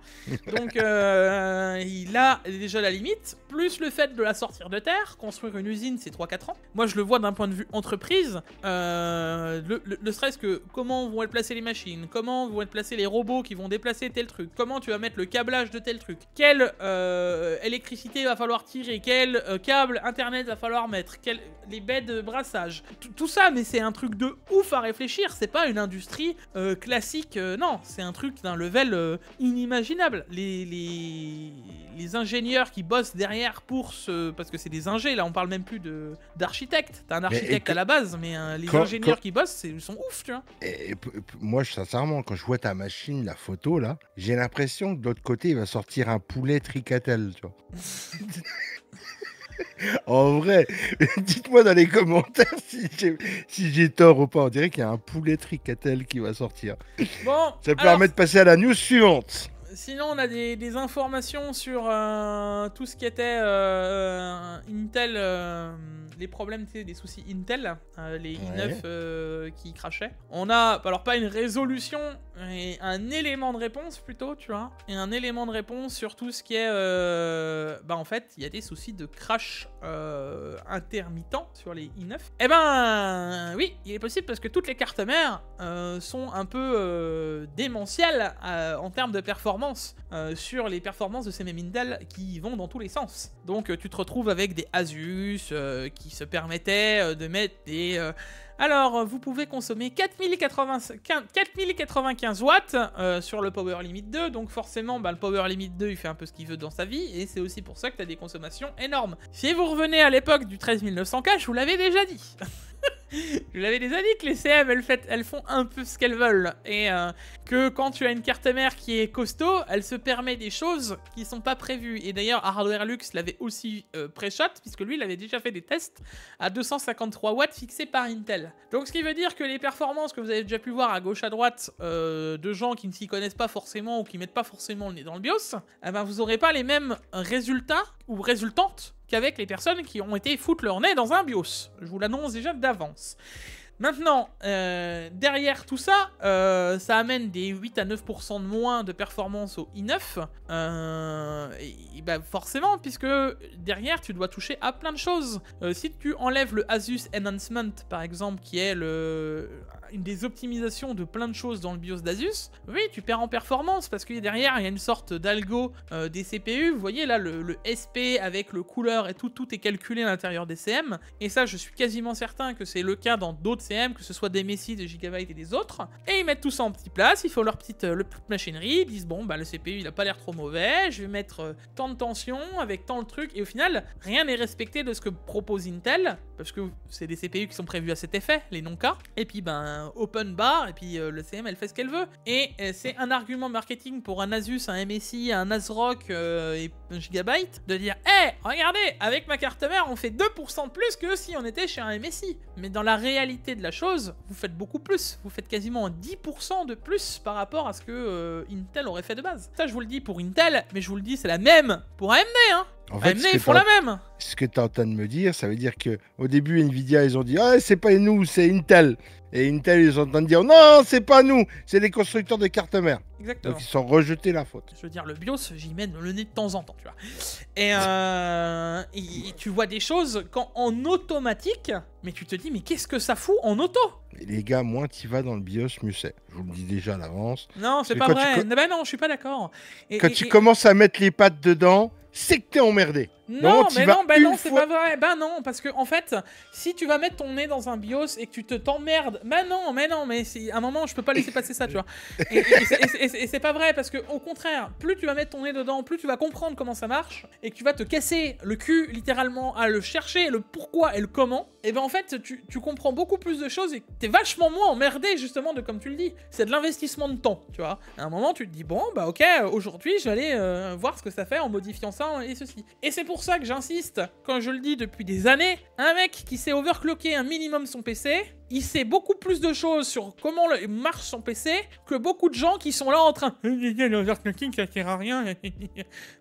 Donc, il a déjà la limite, plus le fait de la sortir de terre, construire une usine, c'est 3-4 ans. Moi, je le vois d'un point de vue entreprise, le stress que comment vont être placées les machines, comment vont être placés les robots qui vont déplacer tel truc, comment tu vas mettre le câblage de tel truc, quelle électricité va falloir tirer, quel câble internet va falloir mettre, les baies de brassage, tout ça, mais c'est un truc de ouf à réfléchir, c'est pas une industrie classique, non, c'est un truc d'un level inimaginable. Les ingénieurs qui bossent derrière pour parce que c'est des ingés, là on parle même plus d'architectes, t'as un architecte à la base, mais les ingénieurs qui bossent, ils sont ouf, tu vois. Moi, sincèrement, quand je vois ta machine, la photo là, j'ai l'impression que de l'autre côté, il va sortir un poulet tricatel, tu vois. En vrai, dites-moi dans les commentaires si j'ai tort ou pas. On dirait qu'il y a un poulet tricatel qui va sortir. Bon, ça permet de passer à la news suivante. Sinon, on a des informations sur tout ce qui était Intel, les problèmes, des soucis Intel, les i9 qui crachaient. On a, alors pas une résolution, mais un élément de réponse plutôt, tu vois. Et un élément de réponse sur tout ce qui est... en fait, il y a des soucis de crash intermittents sur les i9. Eh ben, oui, il est possible parce que toutes les cartes mères sont un peu démentielles en termes de performance. Sur les performances de ces mêmes Intel qui vont dans tous les sens. Donc tu te retrouves avec des Asus qui se permettaient de mettre des... Alors, vous pouvez consommer 4095 watts sur le Power Limit 2, donc forcément, le Power Limit 2, il fait un peu ce qu'il veut dans sa vie, et c'est aussi pour ça que tu as des consommations énormes. Si vous revenez à l'époque du 13900K, je vous l'avais déjà dit. Je l'avais déjà dit que les CM, elles font un peu ce qu'elles veulent. Et que quand tu as une carte mère qui est costaud, elle se permet des choses qui sont pas prévues. Et d'ailleurs, Hardware Lux l'avait aussi pré-shot, puisque lui, il avait déjà fait des tests à 253 watts fixés par Intel. Donc ce qui veut dire que les performances que vous avez déjà pu voir à gauche à droite de gens qui ne s'y connaissent pas forcément ou qui mettent pas forcément le nez dans le BIOS, vous aurez pas les mêmes résultats ou résultantes qu'avec les personnes qui ont été foutre leur nez dans un BIOS. Je vous l'annonce déjà d'avance. Maintenant, derrière tout ça, ça amène des 8 à 9% de moins de performance au i9. Forcément, puisque derrière, tu dois toucher à plein de choses. Si tu enlèves le Asus Enhancement, par exemple, qui est une des optimisations de plein de choses dans le BIOS d'Asus, oui, tu perds en performance, parce que derrière, il y a une sorte d'algo des CPU. Vous voyez là, le SP avec le couleur et tout est calculé à l'intérieur des CM. Et ça, je suis quasiment certain que c'est le cas dans d'autres CM, que ce soit des Messi, des Gigabyte et des autres. Et ils mettent tout ça en petite place, ils font leur petite machinerie, ils disent bon, le CPU il a pas l'air trop mauvais, je vais mettre tant de tension avec tant de trucs, et au final, rien n'est respecté de ce que propose Intel, parce que c'est des CPU qui sont prévus à cet effet, les non-K, et puis open bar, et puis le CM elle fait ce qu'elle veut, et c'est un argument marketing pour un Asus, un MSI, un ASRock et un Gigabyte, de dire regardez, avec ma carte mère on fait 2% de plus que si on était chez un MSI. Mais dans la réalité de la chose, vous faites beaucoup plus, vous faites quasiment 10% de plus par rapport à ce que Intel aurait fait de base. Ça je vous le dis pour Intel, mais je vous le dis c'est la même pour AMD, hein. En fait, AMD ils font la même. Ce que tu es en train de me dire, ça veut dire que au début Nvidia ils ont dit c'est pas nous, c'est Intel. Et Intel ils sont en train de dire non, c'est pas nous, c'est les constructeurs de cartes mères. Exactement. Donc ils sont rejetés la faute. Je veux dire, le BIOS, j'y mène le nez de temps en temps, tu vois. Et tu vois des choses en automatique, mais tu te dis, mais qu'est-ce que ça fout en auto? Et les gars, moins tu vas dans le BIOS, mieux c'est. Je vous le dis déjà à l'avance. Non, c'est pas vrai. Non, je suis pas d'accord. Quand tu commences à mettre les pattes dedans, c'est que t'es emmerdé. Non, c'est pas vrai. Non, parce que en fait, si tu vas mettre ton nez dans un BIOS et que tu t'emmerdes, mais c'est à un moment, je peux pas laisser passer ça, tu vois. Et c'est pas vrai, parce que au contraire, plus tu vas mettre ton nez dedans, plus tu vas comprendre comment ça marche, et que tu vas te casser le cul littéralement à le chercher, le pourquoi et le comment. Et en fait, tu comprends beaucoup plus de choses et t'es vachement moins emmerdé justement de comme tu le dis. C'est de l'investissement de temps, tu vois. À un moment, tu te dis bon, ok, aujourd'hui, je vais aller voir ce que ça fait en modifiant ça et ceci. Et c'est pour pour ça que j'insiste, quand je le dis depuis des années, un mec qui sait overclocker un minimum son PC, il sait beaucoup plus de choses sur comment marche son PC que beaucoup de gens qui sont là en train l'overclocking ça sert à rien.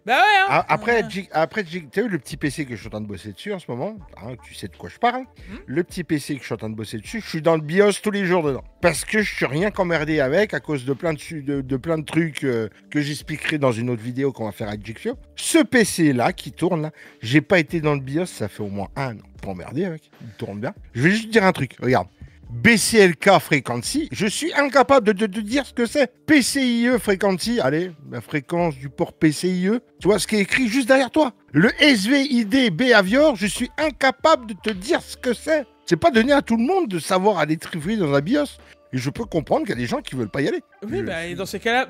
Bah ouais hein. Après, t'as vu le petit PC que je suis en train de bosser dessus en ce moment, hein, tu sais de quoi je parle. Le petit PC que je suis en train de bosser dessus, je suis dans le BIOS tous les jours dedans. Parce que je suis rien qu'emmerdé avec à cause de plein de trucs que j'expliquerai dans une autre vidéo qu'on va faire avec Jigfio. Ce PC là qui tourne là, j'ai pas été dans le BIOS, ça fait au moins un an. Pas emmerdé avec, il tourne bien. Je vais juste dire un truc, regarde. BCLK Frequency, je suis incapable de dire ce que c'est. PCIe Frequency, allez, la fréquence du port PCIe, tu vois ce qui est écrit juste derrière toi. Le SVID Behavior, je suis incapable de te dire ce que c'est. C'est pas donné à tout le monde de savoir aller trifouiller dans un BIOS. Et je peux comprendre qu'il y a des gens qui veulent pas y aller. Oui, et dans ces cas-là,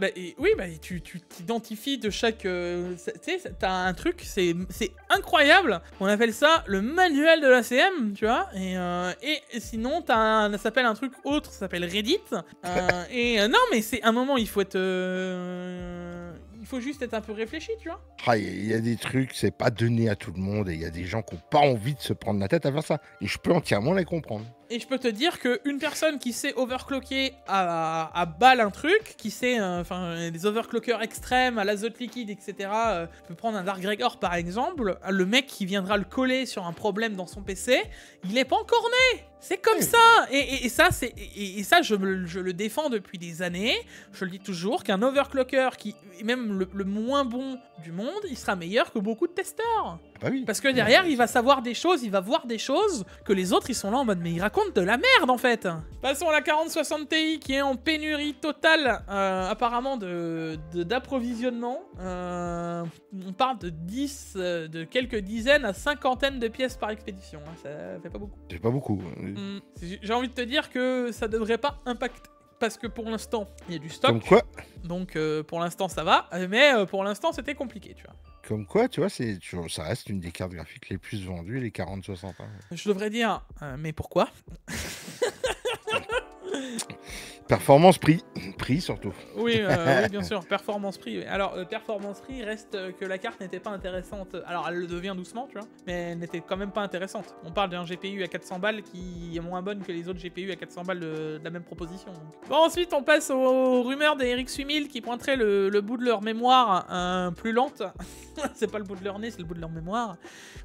tu t'identifies de chaque... tu sais, t'as un truc, c'est incroyable. On appelle ça le manuel de l'ACM, tu vois. Et sinon, ça s'appelle un truc autre, ça s'appelle Reddit. Non, mais c'est un moment, il faut être... Il faut juste être un peu réfléchi, tu vois. Il y a des trucs, c'est pas donné à tout le monde. Et il y a des gens qui n'ont pas envie de se prendre la tête à faire ça. Et je peux entièrement les comprendre. Et je peux te dire qu'une personne qui sait overclocker à balle un truc, qui sait, des overclockers extrêmes à l'azote liquide, etc., peut prendre un Dark Gregor par exemple, le mec qui viendra le coller sur un problème dans son PC, il est pas encore né. C'est comme ça. Et ça, je le défends depuis des années. Je le dis toujours qu'un overclocker qui est même le moins bon du monde, il sera meilleur que beaucoup de testeurs. Bah oui. Parce que derrière, il va savoir des choses, il va voir des choses que les autres, ils sont là en mode, mais ils racontent de la merde, en fait. Passons à la 4060 Ti, qui est en pénurie totale, apparemment, d'approvisionnement. On parle de quelques dizaines à cinquantaine de pièces par expédition. Hein. Ça fait pas beaucoup. C'est pas beaucoup. J'ai envie de te dire que ça devrait pas impacter. Parce que pour l'instant, il y a du stock. Comme quoi. Donc, pour l'instant, ça va. Mais pour l'instant, c'était compliqué, tu vois. Comme quoi, tu vois, ça reste une des cartes graphiques les plus vendues, les 4060. Hein. Je devrais dire, mais pourquoi? Performance-prix. Prix surtout. Oui, bien sûr, performance-prix. Alors, performance-prix reste que la carte n'était pas intéressante. Alors, elle le devient doucement, tu vois, mais elle n'était quand même pas intéressante. On parle d'un GPU à 400 balles qui est moins bonne que les autres GPU à 400 balles de la même proposition. Donc. Bon, ensuite, on passe aux rumeurs des RX 8000 qui pointeraient le bout de leur mémoire plus lente. C'est pas le bout de leur nez, c'est le bout de leur mémoire.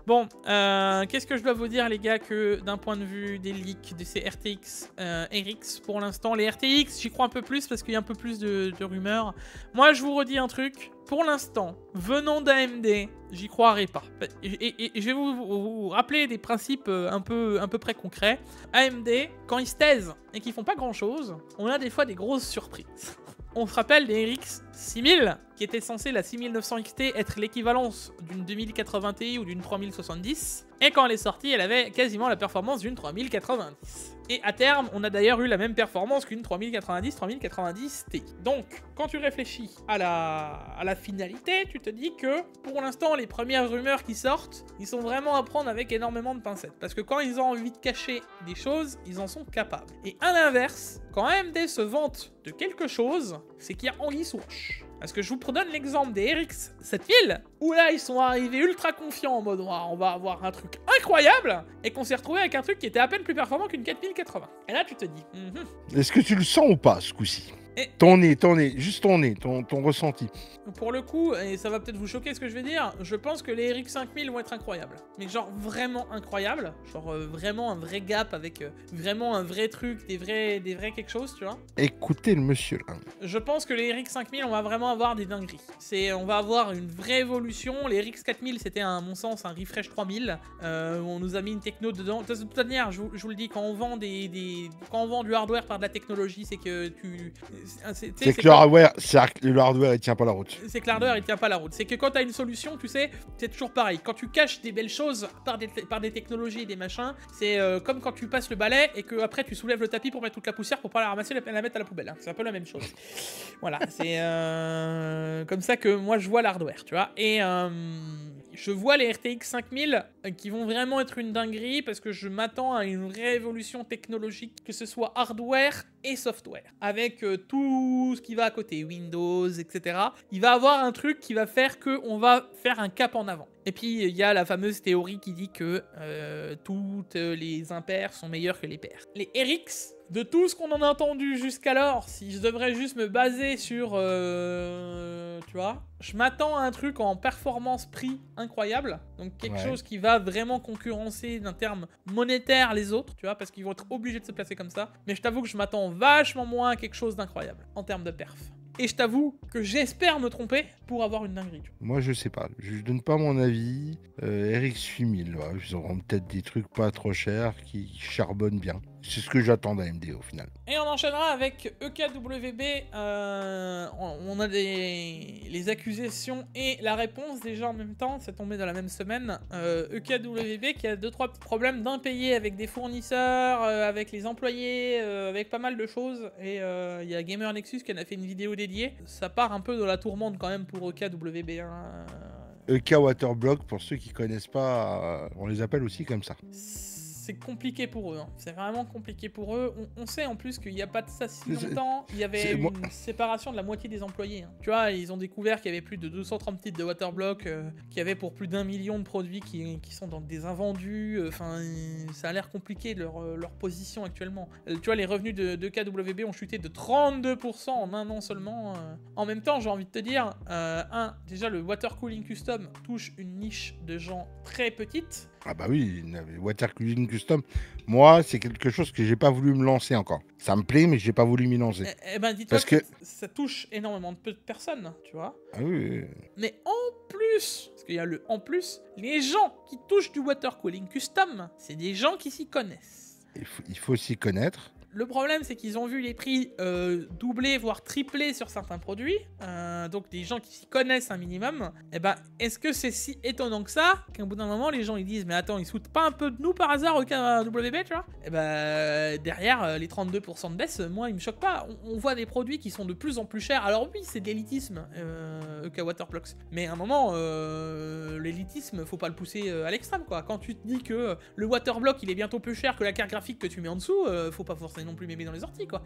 Bon, qu'est-ce que je dois vous dire, les gars, que d'un point de vue des leaks de ces RTX RX, pour l'instant, les RTX, j'y crois un peu plus parce qu'il y a un peu plus de rumeurs. Moi, je vous redis un truc. Pour l'instant, venant d'AMD, j'y croirais pas. Et je vais vous rappeler des principes à peu près concrets. AMD, quand ils se taisent et qu'ils font pas grand-chose, on a des fois des grosses surprises. On se rappelle des RX 6000, qui était censé la 6900 XT être l'équivalence d'une 2080 Ti ou d'une 3070. Et quand elle est sortie, elle avait quasiment la performance d'une 3090. Et à terme, on a d'ailleurs eu la même performance qu'une 3090 Ti. Donc, quand tu réfléchis à la finalité, tu te dis que, pour l'instant, les premières rumeurs qui sortent, ils sont vraiment à prendre avec énormément de pincettes. Parce que quand ils ont envie de cacher des choses, ils en sont capables. Et à l'inverse, quand AMD se vante de quelque chose, c'est qu'il y a anguille sous roche. Parce que je vous redonne l'exemple des RX 7000, où là ils sont arrivés ultra confiants en mode on va avoir un truc incroyable, et qu'on s'est retrouvé avec un truc qui était à peine plus performant qu'une 4080. Et là tu te dis... Est-ce que tu le sens ou pas ce coup-ci? Ton nez, juste ton nez, ton ressenti. Pour le coup, et ça va peut-être vous choquer ce que je vais dire, je pense que les RX 5000 vont être incroyables. Mais genre vraiment incroyables, genre vraiment un vrai gap avec vraiment un vrai truc, des vrais quelque chose, tu vois. Écoutez le monsieur là. Je pense que les RX 5000, on va vraiment avoir des dingueries. On va avoir une vraie évolution. Les RX 4000, c'était à mon sens un refresh 3000. On nous a mis une techno dedans. De toute manière, je vous le dis, quand on vend quand on vend du hardware par de la technologie, c'est que tu... C'est que le hardware il tient pas la route. C'est que l'hardware il tient pas la route. C'est que quand t'as une solution, tu sais, c'est toujours pareil. Quand tu caches des belles choses par des technologies et des machins, c'est comme quand tu passes le balai et que après tu soulèves le tapis pour mettre toute la poussière pour pas la ramasser et la mettre à la poubelle. Hein. C'est un peu la même chose. Voilà, c'est comme ça que moi je vois l'hardware, tu vois. Et je vois les RTX 5000 qui vont vraiment être une dinguerie parce que je m'attends à une révolution technologique, que ce soit hardware et software, avec tout ce qui va à côté, Windows, etc. Il va avoir un truc qui va faire qu'on va faire un cap en avant. Et puis, il y a la fameuse théorie qui dit que toutes les impairs sont meilleurs que les pairs. Les RX, de tout ce qu'on en a entendu jusqu'alors, si je devrais juste me baser sur... tu vois, je m'attends à un truc en performance-prix incroyable. Donc, quelque chose qui va vraiment concurrencer d'un terme monétaire les autres, tu vois, parce qu'ils vont être obligés de se placer comme ça. Mais je t'avoue que je m'attends vachement moins à quelque chose d'incroyable en termes de perf. Et je t'avoue que j'espère me tromper pour avoir une dinguerie. Moi, je sais pas. Je donne pas mon avis. RX 8000, ouais, ils auront peut-être des trucs pas trop chers qui charbonnent bien. C'est ce que j'attends d'AMD au final. Et on enchaînera avec EKWB. On a les accusations et la réponse déjà en même temps. C'est tombé dans la même semaine. EKWB qui a 2-3 petits problèmes d'impayés avec des fournisseurs, avec les employés, avec pas mal de choses. Et il y a Gamer Nexus qui en a fait une vidéo dédiée. Ça part un peu de la tourmente quand même pour EKWB. Hein. EK Waterblock, pour ceux qui connaissent pas, on les appelle aussi comme ça. C'est compliqué pour eux, hein. C'est vraiment compliqué pour eux. On sait en plus qu'il n'y a pas de ça si longtemps, il y avait une séparation de la moitié des employés. Hein. Tu vois, ils ont découvert qu'il y avait plus de 230 titres de Waterblock, qu'il y avait pour plus d'1 million de produits qui sont dans des invendus. Enfin, ça a l'air compliqué leur position actuellement. Tu vois, les revenus de KWB ont chuté de 32% en un an seulement. En même temps, j'ai envie de te dire, déjà le water cooling custom touche une niche de gens très petite. Ah bah oui, Water Cooling Custom, moi, c'est quelque chose que j'ai pas voulu me lancer encore. Ça me plaît, mais j'ai pas voulu m'y lancer. Eh ben, dis-toi que ça touche énormément de personnes, tu vois. Ah oui. Mais en plus, parce qu'il y a le en plus, les gens qui touchent du Water Cooling Custom, c'est des gens qui s'y connaissent. Il faut s'y connaître. Le problème, c'est qu'ils ont vu les prix doubler, voire tripler sur certains produits. Donc, des gens qui s'y connaissent un minimum. Eh ben, est-ce que c'est si étonnant que ça qu'à bout d'un moment, les gens ils disent mais attends, ils se foutent pas un peu de nous par hasard au KWB, tu vois? Eh ben, derrière les 32% de baisse, moi, ils me choquent pas. On voit des produits qui sont de plus en plus chers. Alors oui, c'est de l'élitisme, EK Waterblocks. Mais à un moment, l'élitisme, faut pas le pousser à l'extrême, quoi. Quand tu te dis que le Waterblock, il est bientôt plus cher que la carte graphique que tu mets en dessous, faut pas forcément non plus m'aimer dans les orties, quoi.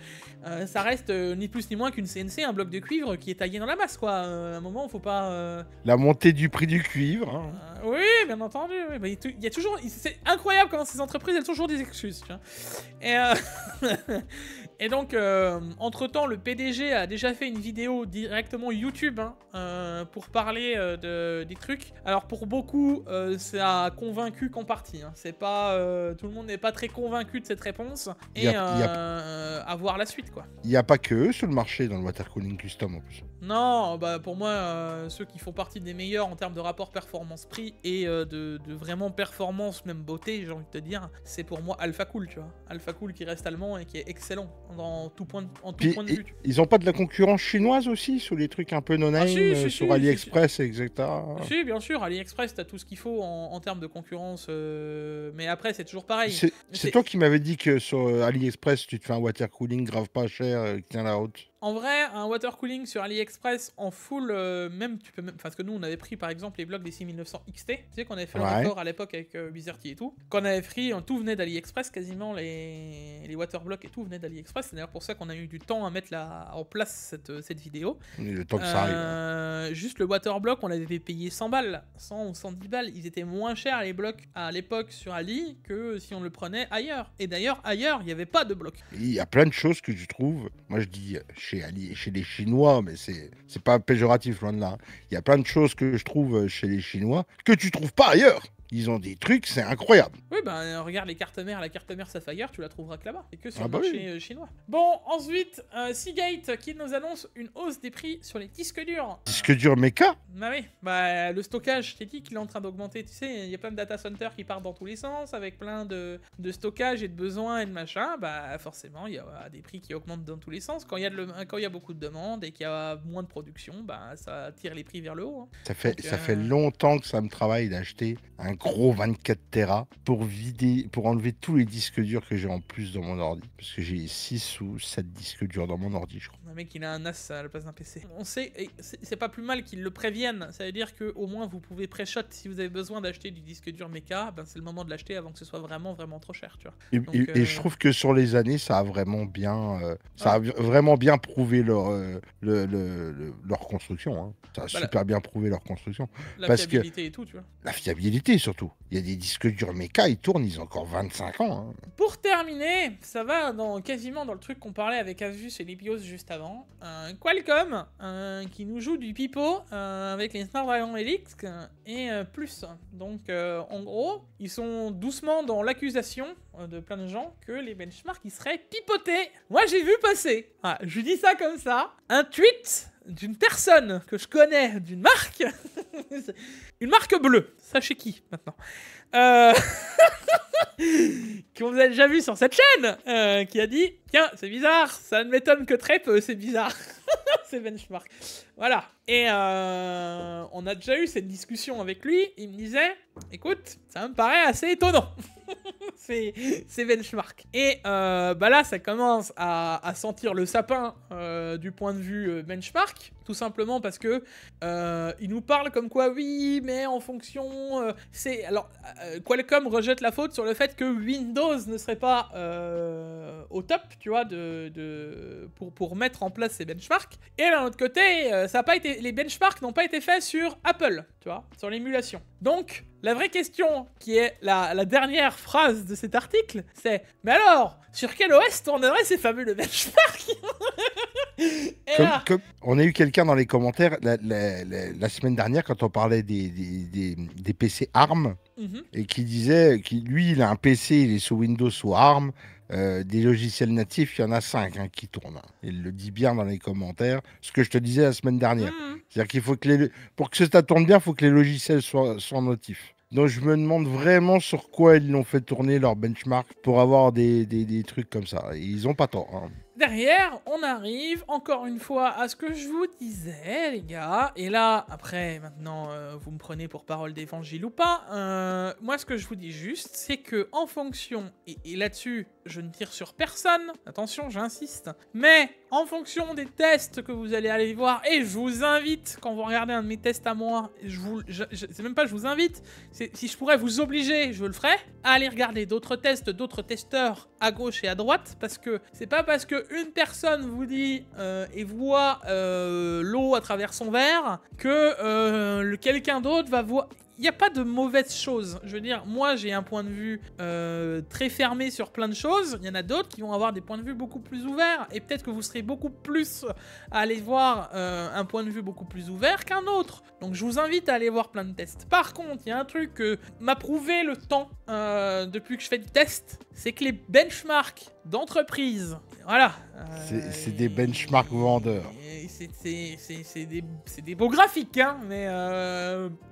Ça reste ni plus ni moins qu'une CNC, un bloc de cuivre qui est taillé dans la masse, quoi. À un moment, faut pas... La montée du prix du cuivre. Hein. Oui, bien entendu. Oui. Bah, il y a toujours... C'est incroyable comment ces entreprises, elles ont toujours des excuses, tu vois. Et donc, entre-temps, le PDG a déjà fait une vidéo directement YouTube pour parler des trucs. Alors, pour beaucoup, ça a convaincu qu'en partie. Hein. C'est pas... tout le monde n'est pas très convaincu de cette réponse. Et à voir la suite, quoi. Il n'y a pas que eux sur le marché dans le water cooling custom, en plus. Non, bah pour moi, ceux qui font partie des meilleurs en termes de rapport performance-prix et de vraiment performance, même beauté, j'ai envie de te dire, c'est pour moi Alpha Cool, tu vois. Alpha Cool qui reste allemand et qui est excellent dans tout point de vue. Ils ont pas de la concurrence chinoise aussi sur les trucs un peu no-name, sur AliExpress, etc. Si, bien sûr, AliExpress, t'as tout ce qu'il faut en termes de concurrence, mais après, c'est toujours pareil. C'est toi qui m'avais dit que sur AliExpress, tu te fais un water cooling grave pas cher, qui tient la route. En vrai, un water cooling sur AliExpress en full, tu peux même, parce que nous on avait pris par exemple les blocs des 6900 XT, tu sais qu'on avait fait le record à l'époque avec Wizardy et tout, qu'on avait pris, tout venait d'AliExpress, quasiment les water blocks et tout venait d'AliExpress, c'est d'ailleurs pour ça qu'on a eu du temps à mettre en place cette vidéo. Le temps que ça arrive. Juste le water block, on l'avait payé 100 balles, 100 ou 110 balles, ils étaient moins chers les blocs à l'époque sur Ali que si on le prenait ailleurs. Et d'ailleurs, ailleurs, il n'y avait pas de blocs. Il y a plein de choses que je trouve, moi je dis chez les Chinois, mais c'est pas péjoratif loin de là. Il y a plein de choses que je trouve chez les Chinois que tu trouves pas ailleurs. Ils ont des trucs, c'est incroyable. Oui, bah regarde les cartes mères, la carte mère Sapphire, tu la trouveras que là-bas, et que sur le marché chinois. Bon, ensuite, Seagate qui nous annonce une hausse des prix sur les disques durs. Disques durs méca? Bah oui, bah le stockage, je t'ai dit qu'il est en train d'augmenter, tu sais, il y a plein de data centers qui partent dans tous les sens, avec plein de stockage et de besoins et de machin, bah forcément, il y a des prix qui augmentent dans tous les sens. Quand il y a beaucoup de demandes et qu'il y a moins de production, bah ça tire les prix vers le haut. Hein. Ça fait longtemps que ça me travaille d'acheter un gros 24 Tera pour enlever tous les disques durs que j'ai en plus dans mon ordi. Parce que j'ai 6 ou 7 disques durs dans mon ordi, je crois. Un mec, il a un as à la place d'un PC. On sait, et c'est pas plus mal qu'ils le préviennent. Ça veut dire qu'au moins vous pouvez pré-shot si vous avez besoin d'acheter du disque dur méca. Ben c'est le moment de l'acheter avant que ce soit vraiment trop cher, tu vois. Et je trouve que sur les années, ça a vraiment bien, vraiment bien prouvé leur construction. Hein. Ça a super bien prouvé leur construction. La fiabilité et tout, tu vois. La fiabilité surtout. Il y a des disques durs méca, ils tournent, ils ont encore 25 ans. Hein. Pour terminer, ça va quasiment dans le truc qu'on parlait avec Asus et Libios juste avant. Qualcomm qui nous joue du pipeau avec les Snapdragon Helix et plus. Donc en gros, ils sont doucement dans l'accusation de plein de gens que les benchmarks ils seraient pipotés. Moi j'ai vu passer, je dis ça comme ça, un tweet d'une personne que je connais, d'une marque, une marque bleue, sachez qui maintenant, qu'on vous a déjà vu sur cette chaîne, qui a dit « Tiens, c'est bizarre, ça ne m'étonne que très peu, c'est bizarre. » C'est benchmark. Voilà. Et on a déjà eu cette discussion avec lui, il me disait « Écoute, ça me paraît assez étonnant. » C'est benchmark. Et là, ça commence à sentir le sapin du point de vue benchmark, tout simplement parce que il nous parle comme quoi, oui, mais en fonction... Alors, Qualcomm rejette la faute sur le fait que Windows ne serait pas au top, tu vois, pour mettre en place ces benchmarks. Et d'un autre côté, les benchmarks n'ont pas été faits sur Apple, tu vois, sur l'émulation. Donc, la vraie question, qui est la dernière phrase de cet article, c'est « Mais alors, sur quel OS tournerait ces fabuleux benchmarks ?» On a eu quelqu'un dans les commentaires la semaine dernière, quand on parlait des PC ARM, et qui disait, lui, il a un PC, il est sous Windows, sous ARM, des logiciels natifs, il y en a 5 qui tournent. Il le dit bien dans les commentaires, ce que je te disais la semaine dernière. C'est-à-dire qu'il faut que pour que ça tourne bien, il faut que les logiciels soient natifs. Donc je me demande vraiment sur quoi ils l'ont fait tourner leur benchmark pour avoir des trucs comme ça. Ils n'ont pas tort. Hein. Derrière, on arrive encore une fois à ce que je vous disais, les gars. Et là, après, maintenant, vous me prenez pour parole d'évangile ou pas. Moi, ce que je vous dis juste, c'est que en fonction, et là-dessus, je ne tire sur personne, attention, j'insiste, mais en fonction des tests que vous allez aller voir, et je vous invite, quand vous regardez un de mes tests à moi, c'est même pas je vous invite, si je pourrais vous obliger, je le ferais, à aller regarder d'autres tests, d'autres testeurs à gauche et à droite, parce que c'est pas parce que une personne vous dit et voit l'eau à travers son verre que quelqu'un d'autre va voir. Il n'y a pas de mauvaises choses. Je veux dire, moi, j'ai un point de vue très fermé sur plein de choses. Il y en a d'autres qui vont avoir des points de vue beaucoup plus ouverts. Et peut-être que vous serez beaucoup plus à aller voir un point de vue beaucoup plus ouvert qu'un autre. Donc, je vous invite à aller voir plein de tests. Par contre, il y a un truc que m'a prouvé le temps depuis que je fais du test. C'est que les benchmarks d'entreprise, voilà. C'est des benchmarks vendeurs. C'est des beaux graphiques, hein, mais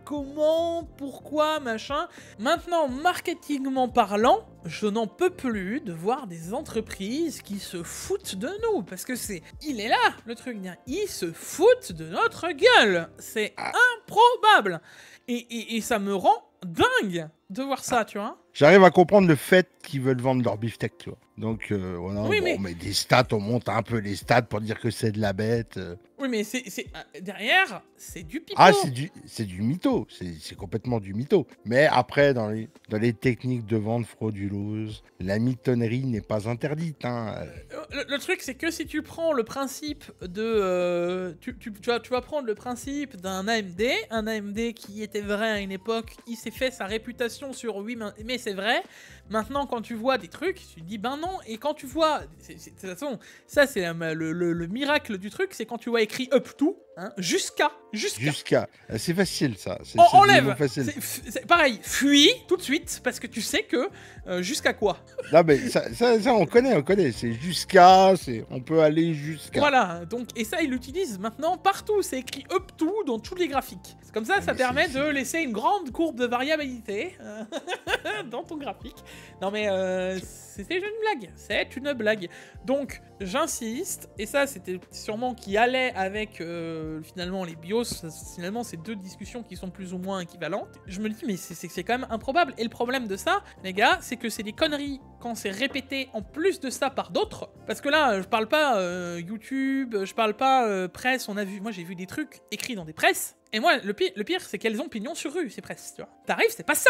comment, pourquoi, machin. Maintenant, marketingment parlant, je n'en peux plus de voir des entreprises qui se foutent de nous, parce que il est là, le truc, ils se foutent de notre gueule. C'est improbable. Et ça me rend dingue de voir ça, tu vois. J'arrive à comprendre le fait qu'ils veulent vendre leur beefsteak, tu vois. Donc, voilà, oui, mais des stats, on monte un peu les stats pour dire que c'est de la bête. Oui, mais derrière, c'est du pipeau. Ah, c'est du mytho. C'est complètement du mytho. Mais après, dans les techniques de vente frauduleuses, la mitonnerie n'est pas interdite. Hein. Le truc, c'est que si tu prends le principe de... tu vas prendre le principe d'un AMD qui était vrai à une époque, il s'est fait sa réputation sur oui, mais c'est vrai. Maintenant, quand tu vois des trucs, tu te dis ben non. Et quand tu vois... De toute façon, ça, c'est le miracle du truc, c'est quand tu vois écrit up to, hein, jusqu'à. C'est facile, ça. Enlève. C'est pareil, fuis tout de suite, parce que tu sais que jusqu'à quoi. Non, mais ça, on connaît. C'est jusqu'à, on peut aller jusqu'à. Voilà, donc, et ça, ils l'utilisent maintenant partout. C'est écrit up to dans tous les graphiques. C'est comme ça, ça permet de laisser une grande courbe de variabilité dans ton graphique. Non, mais c'était une blague. C'est une blague. Donc, j'insiste, et ça, c'était sûrement qui allait avec finalement les BIOS, finalement c'est deux discussions qui sont plus ou moins équivalentes. Je me dis mais c'est quand même improbable. Et le problème de ça, les gars, c'est que c'est des conneries quand c'est répété en plus de ça par d'autres. Parce que là, je parle pas YouTube, je parle pas presse. Moi j'ai vu des trucs écrits dans des presses. Et moi, le pire, c'est qu'elles ont pignon sur rue, ces presses, tu vois. T'arrives, c'est pas ça.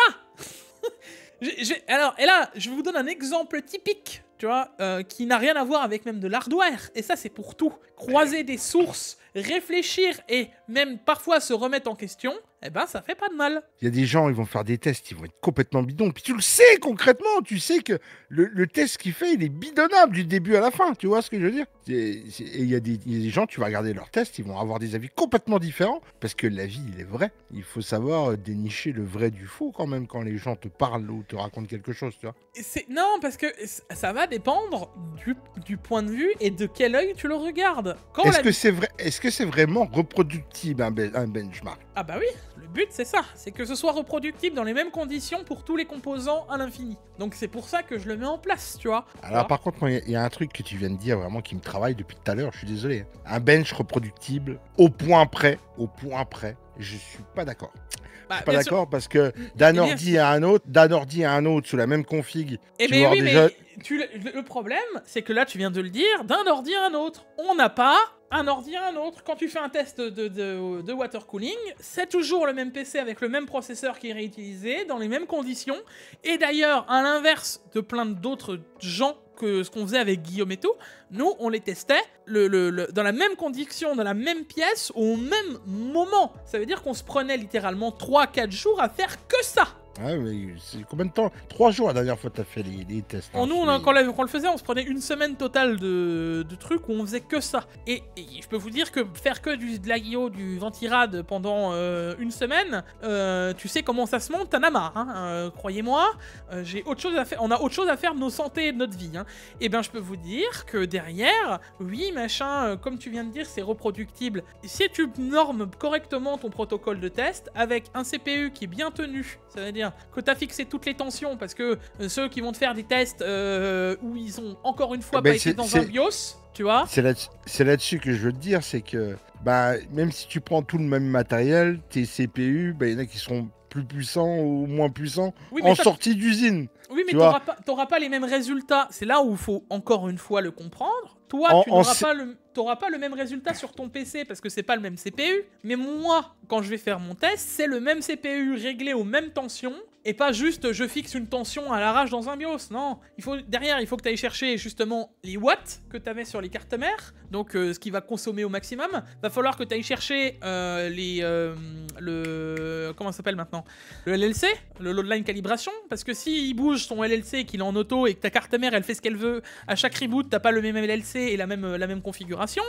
Alors, et là, je vous donne un exemple typique, tu vois, qui n'a rien à voir avec même de l'hardware. Et ça, c'est pour tout. Croiser des sources, réfléchir et même parfois se remettre en question, eh ben, ça fait pas de mal. Il y a des gens, ils vont faire des tests, ils vont être complètement bidons. Puis tu le sais concrètement, tu sais que le test qu'il fait, il est bidonnable du début à la fin. Tu vois ce que je veux dire? Et il y a des gens, tu vas regarder leurs tests, ils vont avoir des avis complètement différents. Parce que la vie, il est vrai. Il faut savoir dénicher le vrai du faux quand même quand les gens te parlent ou te racontent quelque chose, tu vois. Non, parce que ça va dépendre du point de vue et de quel œil tu le regardes. Est-ce que c'est vraiment reproductible un benchmark? Ah bah oui, le but c'est ça, c'est que ce soit reproductible dans les mêmes conditions pour tous les composants à l'infini. Donc c'est pour ça que je le mets en place, tu vois. Alors par contre, il y a un truc que tu viens de dire vraiment qui me travaille depuis tout à l'heure, je suis désolé. Un bench reproductible au point près, je suis pas d'accord. Je suis pas d'accord parce que d'un ordi à un autre sous la même config. Le problème, c'est que là tu viens de le dire, d'un ordi à un autre. On n'a pas un ordi à un autre. Quand tu fais un test de water cooling, c'est toujours le même PC avec le même processeur qui est réutilisé dans les mêmes conditions. Et d'ailleurs, à l'inverse de plein d'autres gens que ce qu'on faisait avec Guillaume et tout, nous on les testait dans la même condition, dans la même pièce, au même moment. Ça veut dire qu'on se prenait littéralement 3-4 jours à faire que ça. Ah mais c'est combien de temps? 3 jours la dernière fois que t'as fait les tests. Quand on le faisait, on se prenait une semaine totale de trucs où on faisait que ça. Et je peux vous dire que faire que de l'IO, du Ventirad pendant une semaine, tu sais comment ça se monte, t'en as marre. Hein. Croyez-moi, j'ai autre chose à faire. On a autre chose à faire de nos santé et de notre vie. Hein. Et ben je peux vous dire que derrière, oui machin, comme tu viens de dire, c'est reproductible. Si tu normes correctement ton protocole de test avec un CPU qui est bien tenu, ça veut dire que tu as fixé toutes les tensions, parce que ceux qui vont te faire des tests où ils ont encore une fois pas été dans un BIOS, tu vois. C'est là-dessus que je veux te dire, c'est que même si tu prends tout le même matériel, tes CPU, il y en a qui seront plus puissants ou moins puissants en sortie d'usine. Oui, mais t'auras pas les mêmes résultats. C'est là où il faut encore une fois le comprendre. Toi, tu n'auras pas le même résultat sur ton PC parce que c'est pas le même CPU. Mais moi, quand je vais faire mon test, c'est le même CPU réglé aux mêmes tensions. Et pas juste je fixe une tension à l'arrache dans un BIOS. Non, derrière, il faut que tu ailles chercher justement les watts que tu avais sur les cartes mères. Donc ce qui va consommer au maximum. Va falloir que tu ailles chercher comment ça s'appelle maintenant? Le LLC, le load line calibration. Parce que s'il bouge son LLC et qu'il est en auto et que ta carte mère elle fait ce qu'elle veut, à chaque reboot t'as pas le même LLC et la même configuration,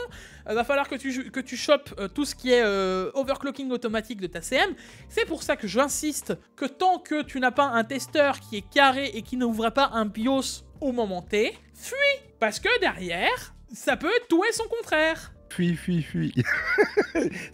va falloir que tu chopes tout ce qui est overclocking automatique de ta CM. C'est pour ça que j'insiste que tant que tu n'as pas un testeur qui est carré et qui n'ouvre pas un BIOS au moment T, fuis. Parce que derrière, ça peut tout et son contraire. Fuis.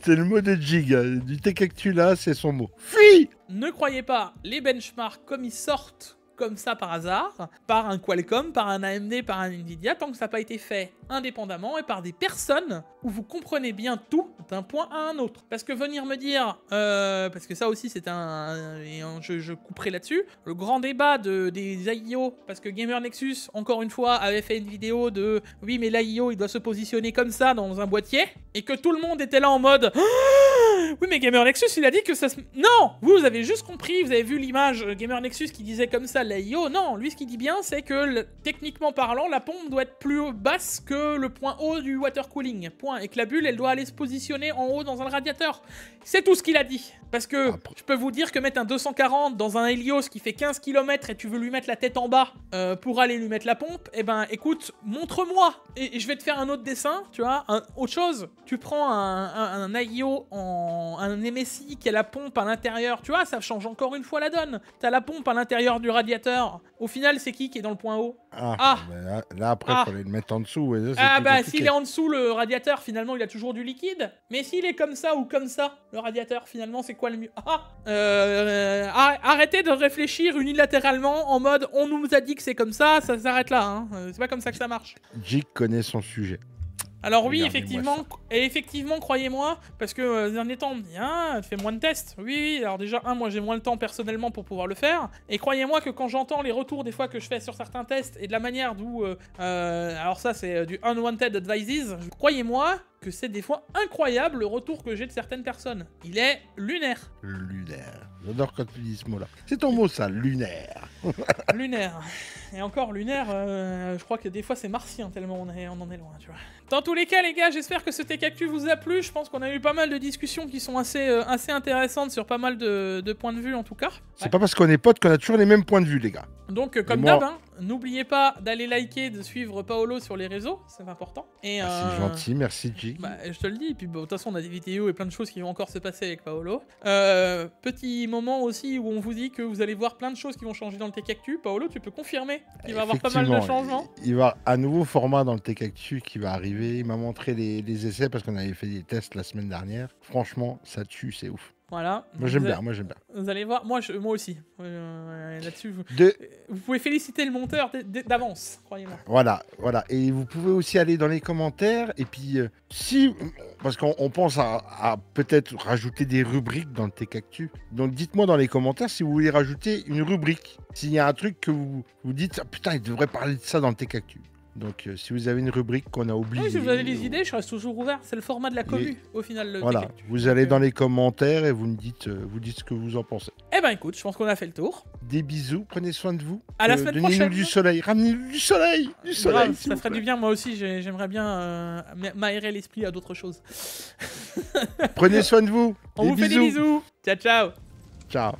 C'est le mot de Jig. Du Tekactula, c'est son mot. Fuis. Ne croyez pas les benchmarks comme ils sortent comme ça par hasard, par un Qualcomm, par un AMD, par un Nvidia, tant que ça n'a pas été fait indépendamment et par des personnes où vous comprenez bien tout d'un point à un autre. Parce que venir me dire, parce que ça aussi c'est je couperai là-dessus, le grand débat des AIO, parce que Gamer Nexus, encore une fois, avait fait une vidéo de oui mais l'AIO il doit se positionner comme ça dans un boîtier, et que tout le monde était là en mode oui mais Gamer Nexus il a dit que ça se... Non, vous avez juste compris, vous avez vu l'image Gamer Nexus qui disait comme ça l'AIO. Non, lui ce qu'il dit bien c'est que techniquement parlant la pompe doit être plus basse que le point haut du water cooling, point, et que la bulle elle doit aller se positionner en haut dans un radiateur. C'est tout ce qu'il a dit. Parce que je peux vous dire que mettre un 240 dans un Helios qui fait 15 km et tu veux lui mettre la tête en bas pour aller lui mettre la pompe, eh ben écoute, montre-moi et je vais te faire un autre dessin, tu vois, autre chose. Tu prends un AIO un MSI qui a la pompe à l'intérieur, tu vois, ça change encore une fois la donne. T'as la pompe à l'intérieur du radiateur. Au final, c'est qui est dans le point haut? Là après, il fallait le mettre en dessous. S'il est en dessous, le radiateur, finalement, il a toujours du liquide. Mais s'il est comme ça ou comme ça, le radiateur, finalement, c'est quoi le mieux? Arrêtez de réfléchir unilatéralement en mode on nous a dit que c'est comme ça s'arrête là. Hein. C'est pas comme ça que ça marche. Jig connaît son sujet. Alors oui, Regardez-moi effectivement, croyez-moi, parce que ces derniers temps, on me dit, ah, tu fais moins de tests. Oui, alors déjà, moi j'ai moins le temps personnellement pour pouvoir le faire, et croyez-moi que quand j'entends les retours des fois que je fais sur certains tests, et de la manière d'où, alors ça c'est du unwanted advices, croyez-moi que c'est des fois incroyable le retour que j'ai de certaines personnes. Il est lunaire. Lunaire. J'adore quand tu dis ce mot-là. C'est ton mot ça, lunaire. Lunaire. Et encore lunaire, je crois que des fois c'est martien tellement on en est loin, tu vois. Dans tous les cas les gars, j'espère que ce Tech Actu vous a plu. Je pense qu'on a eu pas mal de discussions qui sont assez intéressantes sur pas mal de points de vue en tout cas. C'est pas parce qu'on est potes qu'on a toujours les mêmes points de vue les gars. Donc comme d'hab, hein, n'oubliez pas d'aller liker, de suivre Paolo sur les réseaux, c'est important. Et c'est gentil, merci Jig. Bah, je te le dis, et puis de toute façon on a des vidéos et plein de choses qui vont encore se passer avec Paolo. Petit moment aussi où on vous dit que vous allez voir plein de choses qui vont changer dans le Tech Actu. Paolo, tu peux confirmer qu'il va y avoir pas mal de changements. Il va un nouveau format dans le Tech Actu qui va arriver. Il m'a montré les essais parce qu'on avait fait des tests la semaine dernière. Franchement, ça tue, c'est ouf. Voilà. Moi j'aime bien, Vous allez voir, moi aussi. Là-dessus, vous pouvez féliciter le monteur d'avance, croyez-moi. Voilà. Et vous pouvez aussi aller dans les commentaires. Et puis, parce qu'on pense à peut-être rajouter des rubriques dans le Tech Actu. Donc dites-moi dans les commentaires si vous voulez rajouter une rubrique. S'il y a un truc que vous dites, ah, putain, il devrait parler de ça dans le Tech Actu. Donc si vous avez une rubrique qu'on a oubliée... Oui, si vous avez des idées, je reste toujours ouvert. C'est le format de la commu, au final. Voilà, vous allez dans les commentaires et vous dites ce que vous en pensez. Eh ben écoute, je pense qu'on a fait le tour. Des bisous, prenez soin de vous. À la semaine prochaine. Donnez-nous du soleil, ramenez-nous du soleil. Grave, ça ferait du bien, moi aussi, j'aimerais bien m'aérer l'esprit à d'autres choses. Prenez soin de vous. On vous fait des bisous. Ciao, ciao. Ciao.